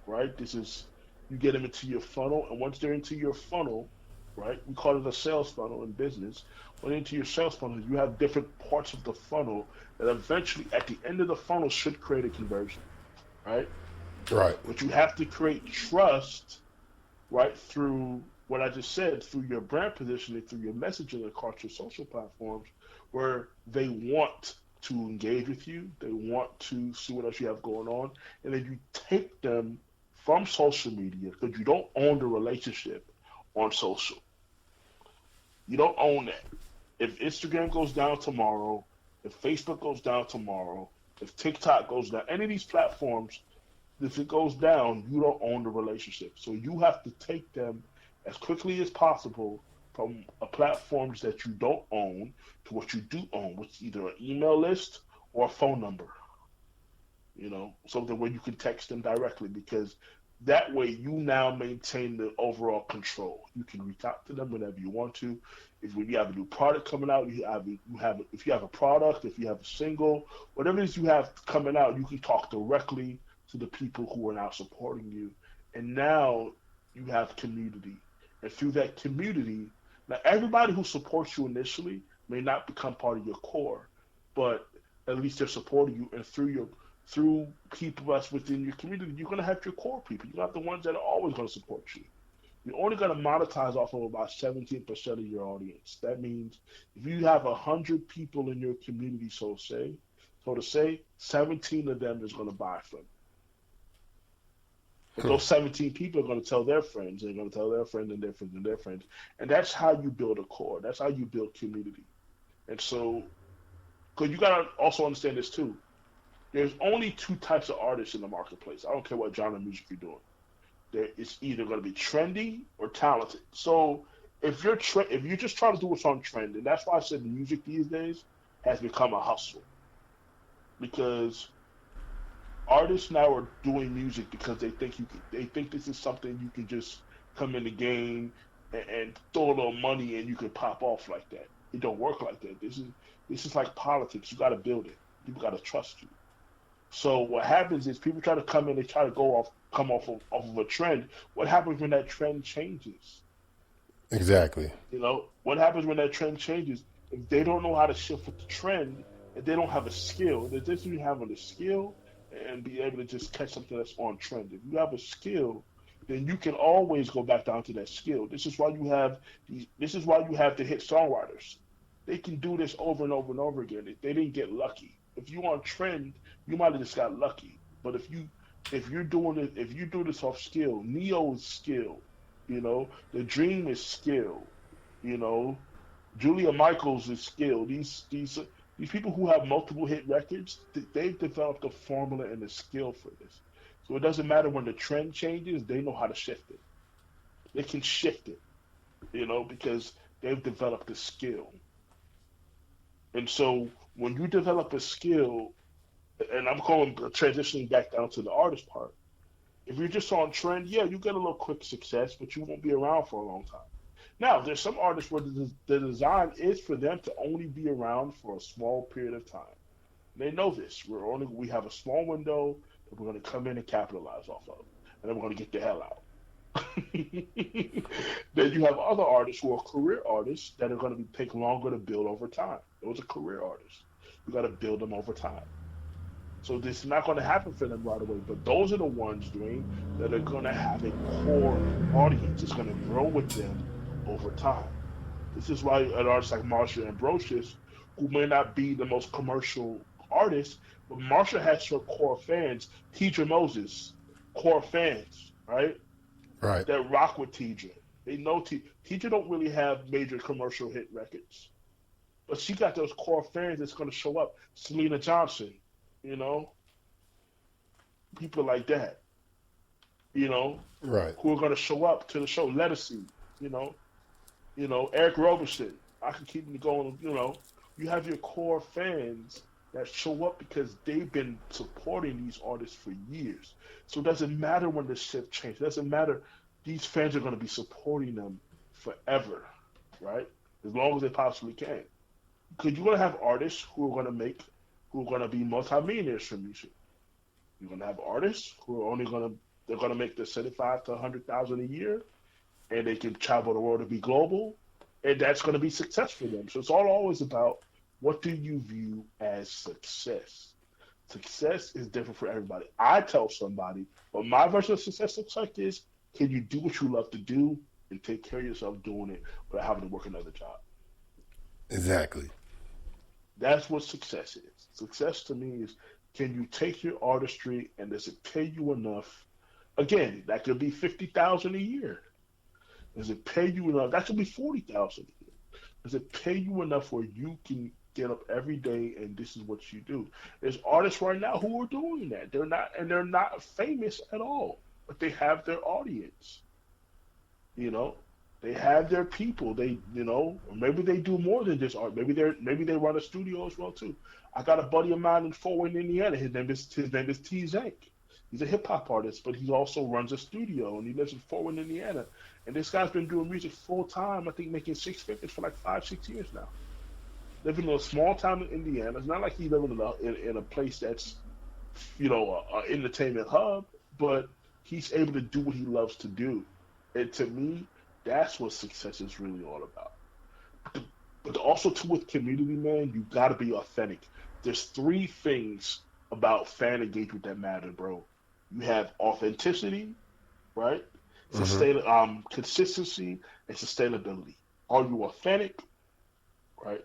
right? This is you get them into your funnel, and once they're into your funnel, right? We call it a sales funnel in business. When into your sales funnel, you have different parts of the funnel that eventually, at the end of the funnel, should create a conversion, right? Right. But you have to create trust, right, through what I just said, through your brand positioning, through your messaging across your social platforms, where they want to engage with you, they want to see what else you have going on, and then you take them from social media because you don't own the relationship on social. You don't own that. If Instagram goes down tomorrow, if Facebook goes down tomorrow, if TikTok goes down, any of these platforms, if it goes down, you don't own the relationship. So you have to take them as quickly as possible from a platforms that you don't own to what you do own, which is either an email list or a phone number, something where you can text them directly because that way you now maintain the overall control. You can reach out to them whenever you want to. If you have a new product coming out, if you have a product, if you have a single, whatever it is you have coming out, you can talk directly to the people who are now supporting you. And now you have community. And through that community, now everybody who supports you initially may not become part of your core, but at least they're supporting you. And through people that's within your community, you're gonna have your core people. You got the ones that are always gonna support you. You're only gonna monetize off of about 17% of your audience. That means if you have 100 people in your community, so to say, 17 of them is gonna buy from you. But Hmm. those 17 people are going to tell their friends, and they're going to tell their friends and their friends and their friends. And that's how you build a core. That's how you build community. And so, because you got to also understand this too. There's only two types of artists in the marketplace. I don't care what genre of music you're doing. It's either going to be trendy or talented. So if you're just trying to do what's on trend, and that's why I said music these days has become a hustle because artists now are doing music because they think this is something you can just come in the game and throw a little money and you can pop off like that. It don't work like that. This is like politics. You got to build it. People got to trust you. So what happens is people try to come in and try to come off of a trend. What happens when that trend changes? Exactly. What happens when that trend changes? If they don't know how to shift with the trend, if they don't have a skill, the difference between having a skill and be able to just catch something that's on trend. If you have a skill, then you can always go back down to that skill. This is why you have the hit songwriters. They can do this over and over and over again. They didn't get lucky. If you on trend, you might have just got lucky. But if you do this off skill, Neo is skill. The Dream is skill. You know, Julia Michaels is skilled. These people who have multiple hit records, they've developed a formula and a skill for this. So it doesn't matter when the trend changes; they know how to shift it. They can shift it, because they've developed a skill. And so when you develop a skill, and I'm going transitioning back down to the artist part. If you're just on trend, yeah, you get a little quick success, but you won't be around for a long time. Now, there's some artists where the design is for them to only be around for a small period of time. They know this. We have a small window that we're going to come in and capitalize off of, and then we're going to get the hell out. Then you have other artists who are career artists that are going to take longer to build over time. Those are career artists. You got to build them over time. So this is not going to happen for them right away. But those are the ones, Dwayne, that are going to have a core audience. It's going to grow with them over time. This is why an artist like Marsha Ambrosius, who may not be the most commercial artist, but Marsha has her core fans. Teacher Moses, core fans, right? Right. That rock with Teacher. They know Teacher don't really have major commercial hit records, but she got those core fans that's going to show up. Selena Johnson, you know, people like that, you know, Right. who are going to show up to the show. Lettucey, you know, Eric Roberson. I can keep going. You have your core fans that show up because they've been supporting these artists for years. So it doesn't matter when the shift changes. It doesn't matter. These fans are going to be supporting them forever, right? As long as they possibly can. Because you're going to have artists who are going to be multimillionaires from music. You're going to have artists who are only going to, they're going to make the 75 to 100,000 a year, and they can travel the world and be global, and that's going to be success for them. So it's all always about what do you view as success. Success is different for everybody. I tell somebody, but my version of success looks like this: can you do what you love to do and take care of yourself doing it without having to work another job? Exactly. That's what success is. Success to me is, can you take your artistry and does it pay you enough? Again, that could be 50,000 a year. Does it pay you enough? That could be 40,000 a year. Does it pay you enough where you can get up every day and this is what you do? There's artists right now who are doing that. They're not famous at all, but they have their audience. You know, they have their people. Or maybe they do more than just art. Maybe they run a studio as well too. I got a buddy of mine in Fort Wayne, Indiana. His name is T Zank. He's a hip hop artist, but he also runs a studio and he lives in Fort Wayne, Indiana. And this guy's been doing music full time. I think making six figures for like 5, 6 years now. Living in a small town in Indiana. It's not like he's living in a place that's an entertainment hub, but he's able to do what he loves to do. And to me, that's what success is really all about. But also too with community, man, you gotta be authentic. There's three things about fan engagement that matter, bro. You have authenticity, right? Hmm. Consistency and sustainability. Are you authentic, right?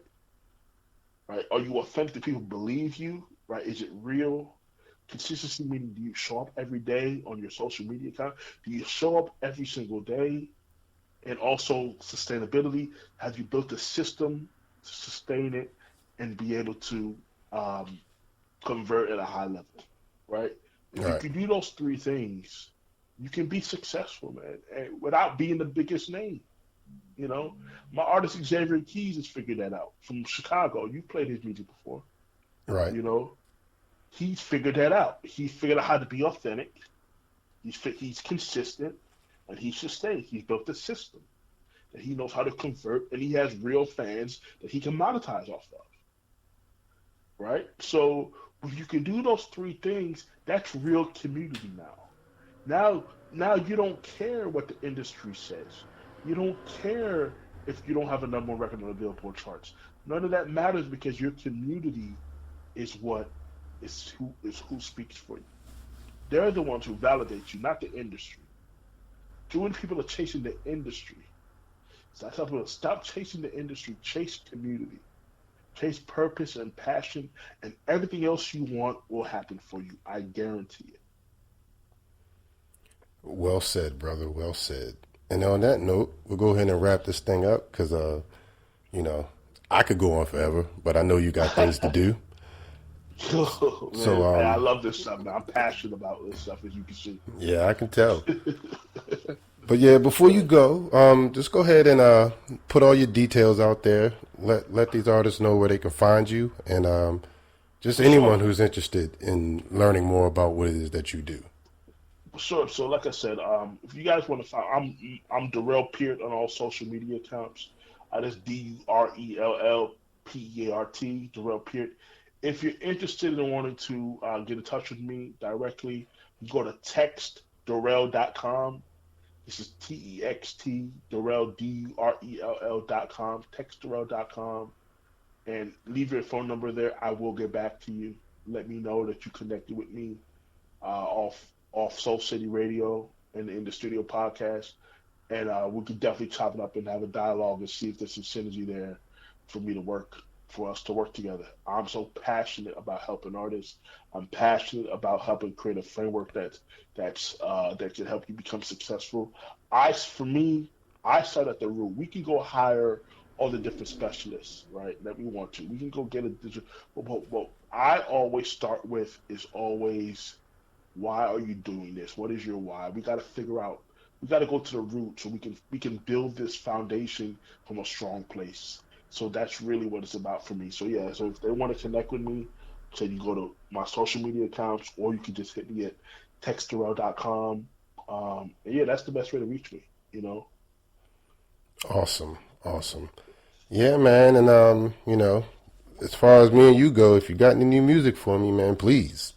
Right? Are you authentic? Do people believe you? Right? Is it real? Consistency meaning, do you show up every day on your social media account? Do you show up every single day? And also sustainability. Have you built a system to sustain it and be able to um, convert at a high level? Right? If you Right. can do those three things, you can be successful, man, and without being the biggest name. You know, my artist Xavier Keys has figured that out from Chicago. You played his music before. Right. You know, he's figured that out. He figured out how to be authentic. He's consistent, and he sustained. He's built a system that he knows how to convert, and he has real fans that he can monetize off of. Right. So if you can do those three things, that's real community now. Now you don't care what the industry says. You don't care if you don't have a number one record on the Billboard charts. None of that matters because your community is what is who speaks for you. They're the ones who validate you, not the industry. Too many people are chasing the industry. So I tell people, stop chasing the industry, chase community, chase purpose and passion, and everything else you want will happen for you. I guarantee it. Well said, brother. Well said. And on that note, we'll go ahead and wrap this thing up because, you know, I could go on forever, but I know you got things to do. So, Man, I love this stuff, man. I'm passionate about this stuff, as you can see. yeah, I can tell. But yeah, before you go, just go ahead and put all your details out there. Let these artists know where they can find you, and just For anyone sure. who's interested in learning more about what it is that you do. Sure. So, like I said, if you guys want to find, I'm Durell Peart on all social media accounts. That's Durell Peart, Durell Peart. If you're interested in wanting to get in touch with me directly, you go to textdurell.com. This is TEXT Durell Durell.com. Textdurell.com, and leave your phone number there. I will get back to you. Let me know that you connected with me off Soul City Radio and in the studio podcast, and we could definitely chop it up and have a dialogue and see if there's some synergy there for me to work for us to work together. I'm so passionate about helping artists. I'm passionate about helping create a framework that can help you become successful. For me, I start at the root. We can go hire all the different specialists, right? That we want to. We can go get a digital. What I always start with is always, why are you doing this? What is your why? We got to figure out. We got to go to the root so we can build this foundation from a strong place. So that's really what it's about for me. So yeah. So if they want to connect with me, So you go to my social media accounts, or you can just hit me at textdurell.com. And yeah, that's the best way to reach me. You know. Awesome, awesome. Yeah, man, and as far as me and you go, if you got any new music for me, man, please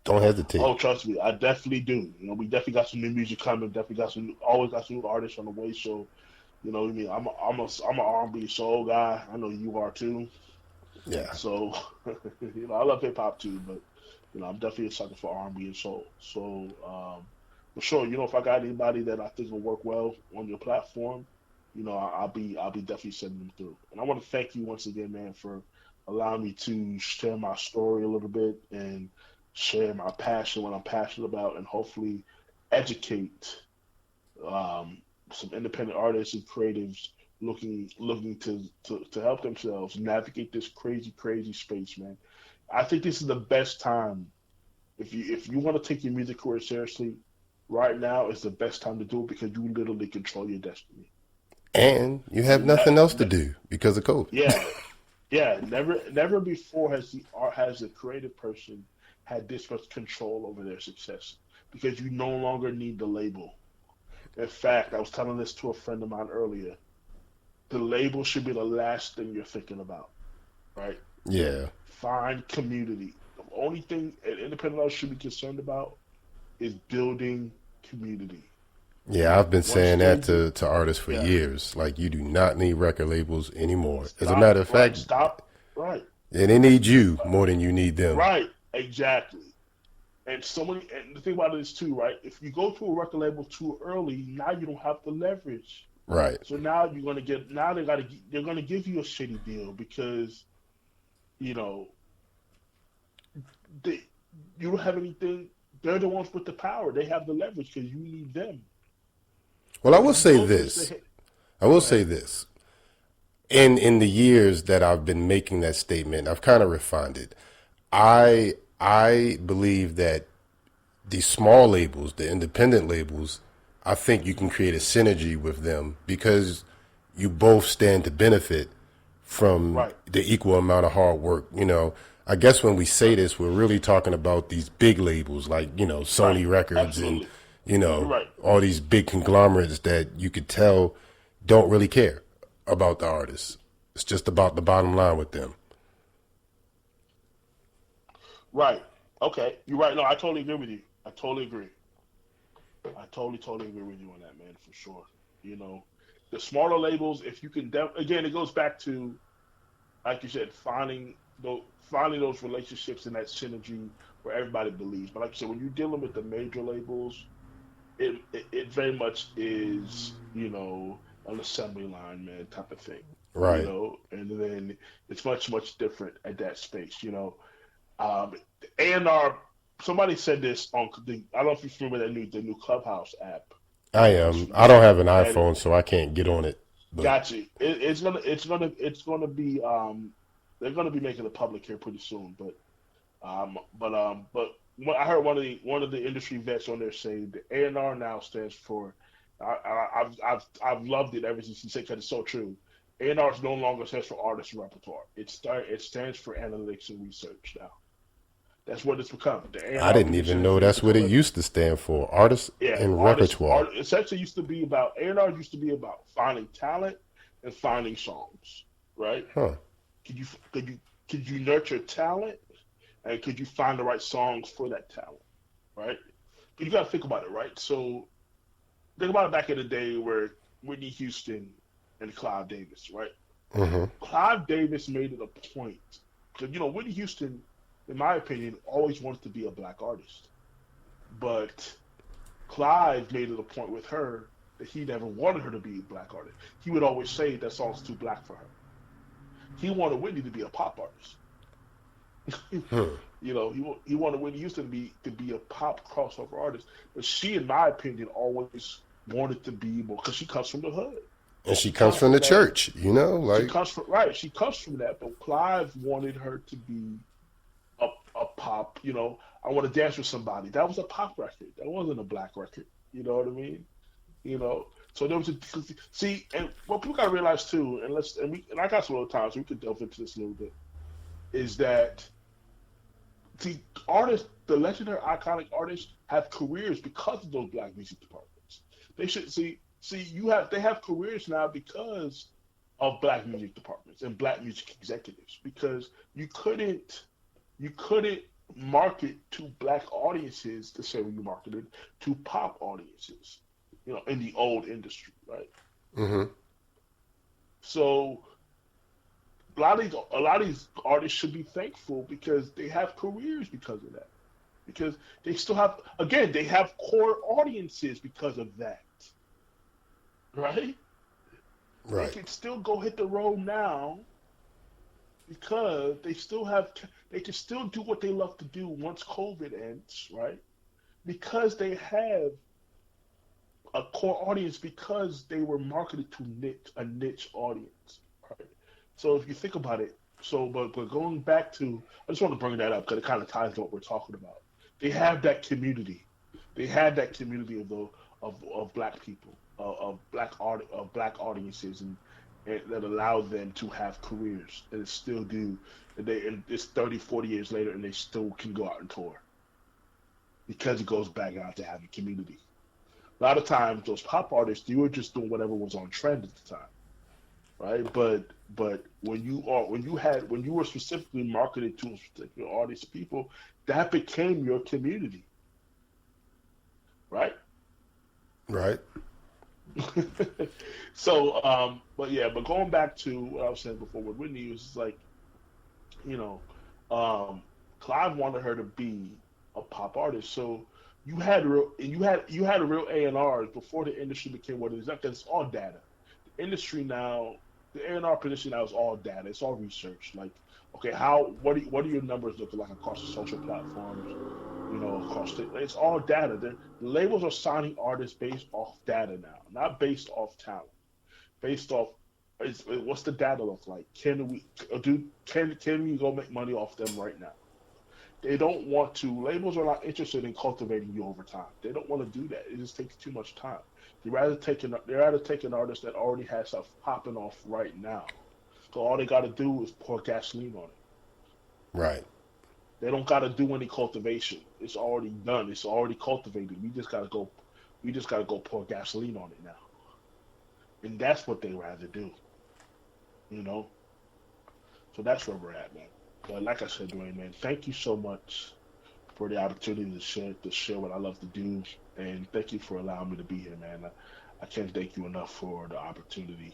don't hesitate. Oh, trust me, I definitely do. You know, we definitely got some new music coming. Definitely got some, always got some new artists on the way. So, you know what I mean? I'm a R&B soul guy. I know you are too. Yeah. So, I love hip hop too, but I'm definitely a sucker for R&B and soul. So, for sure, if I got anybody that I think will work well on your platform, I'll be definitely sending them through. And I want to thank you once again, man, for allowing me to share my story a little bit and share my passion, what I'm passionate about, and hopefully educate um, some independent artists and creatives looking to help themselves navigate this crazy, crazy space, man. I think this is the best time if you want to take your music career seriously. Right now is the best time to do it because you literally control your destiny. And you have And nothing else to do because of COVID. yeah, yeah, never before has a creative person had this much control over their success because you no longer need the label. In fact, I was telling this to a friend of mine earlier. The label should be the last thing you're thinking about, right? Yeah. Find community. The only thing an independent artist should be concerned about is building community. Yeah, I've been Once saying they that do, to artists for yeah, years. Like, you do not need record labels anymore. As a stop, matter of right, fact, stop, right, they need you more than you need them. right, exactly. And the thing about it is too, right? If you go to a record label too early, now you don't have the leverage. Right. So now you're gonna get now they're gonna give you a shitty deal because you know they you don't have anything. They're the ones with the power. They have the leverage because you need them. Well, I But will if you say go to this. say, I will go say ahead. this. In the years that I've been making that statement, I've kind of refined it. I believe that the small labels, the independent labels, I think you can create a synergy with them because you both stand to benefit from Right, the equal amount of hard work. I guess when we say right, this, we're really talking about these big labels like, right. Sony Records and, Absolutely. You're right. all these big conglomerates that you could tell don't really care about the artists. It's just about the bottom line with them. Right. Okay. You're right. No, I totally agree with you. I totally agree. I totally agree with you on that, man, for sure. You know, the smaller labels, if you can, again, it goes back to, like you said, finding those relationships and that synergy where everybody believes. But like you said, when you're dealing with the major labels, it very much is, an assembly line, man, type of thing. Right. And then it's much, much different at that space. Um, A&R, somebody said this on I don't know if you remember the new Clubhouse app I that was am. I don't recently have an added. iPhone, so I can't get on it. But Got you. It's gonna be they're gonna be making it public here pretty soon. But I heard one of the industry vets on there say the A&R now stands for. I've loved it ever since he said because it's so true. A&R no longer stands for artist and repertoire. It stands for analytics and research now. That's what it's become. The I A&R didn't even stands know for that's what it independent. used to stand for. Artists Yeah, and artists. repertoire. Art essentially used to be about A&R used to be about finding talent and finding songs, right? Huh. Could you could you nurture talent and could you find the right songs for that talent, right? But you got to think about it, right? So think about it back in the day where Whitney Houston and Clive Davis, right? Hmm. Clive Davis made it a point because Whitney Houston, in my opinion, always wanted to be a black artist, but Clive made it a point with her that he never wanted her to be a black artist. He would always say that song's too black for her. He wanted Whitney to be a pop artist. Hmm. He wanted Whitney Houston to be a pop crossover artist, but she, in my opinion, always wanted to be more because she comes from the hood. And she She comes comes from from the that. church, She like comes from right. She comes from that, but Clive wanted her to be a pop. I want to dance with somebody. That was a pop record. That wasn't a black record. You know what I mean? So there was a see, and what people gotta realize too, and I got some little time, so we could delve into this a little bit, is that See, artists, the legendary iconic artists have careers because of those black music departments. They should see they have careers now because of black music departments and black music executives because you couldn't market to black audiences the same way you marketed to pop audiences, in the old industry, right? Mm-hmm. So a lot of these artists should be thankful because they have careers because of that. Because they still have, again, they have core audiences because of that, right? They Right. can still go hit the road now because they can still do what they love to do once COVID ends, right? Because they have a core audience because they were marketed to a niche audience, right? So if you think about it, but going back to, I just want to bring that up because it kind of ties to what we're talking about. They have that community. They had that community of black people, of black audiences, and that allowed them to have careers and still do. And it's 30, 40 years later, and they still can go out and tour because it goes back out to having community. A lot of times, those pop artists, you were just doing whatever was on trend at the time, right? But when you were specifically marketed to a particular artist, people, that became your community, right? Right. So, but going back to what I was saying before with Whitney, it was like, you know, um, Clive wanted her to be a pop artist. So you had a real A&Rs before the industry became what it is now, because it's all data. The industry now, the A&R position now is all data. It's all research. Like, okay, what are your numbers looking like across the social platforms? It's all data. The labels are signing artists based off data now, not based off talent. Based off, what's the data look like? Can we go make money off them right now? They don't want to. Labels are not interested in cultivating you over time. They don't want to do that. It just takes too much time. They rather take an artist that already has stuff popping off right now. So all they got to do is pour gasoline on it. Right. They don't got to do any cultivation. It's already done. It's already cultivated. We just got to go. We just got to go pour gasoline on it now, and that's what they rather do. You know. So that's where we're at, man. But like I said, Dwayne, man, thank you so much for the opportunity to share what I love to do, and thank you for allowing me to be here, man. I can't thank you enough for the opportunity.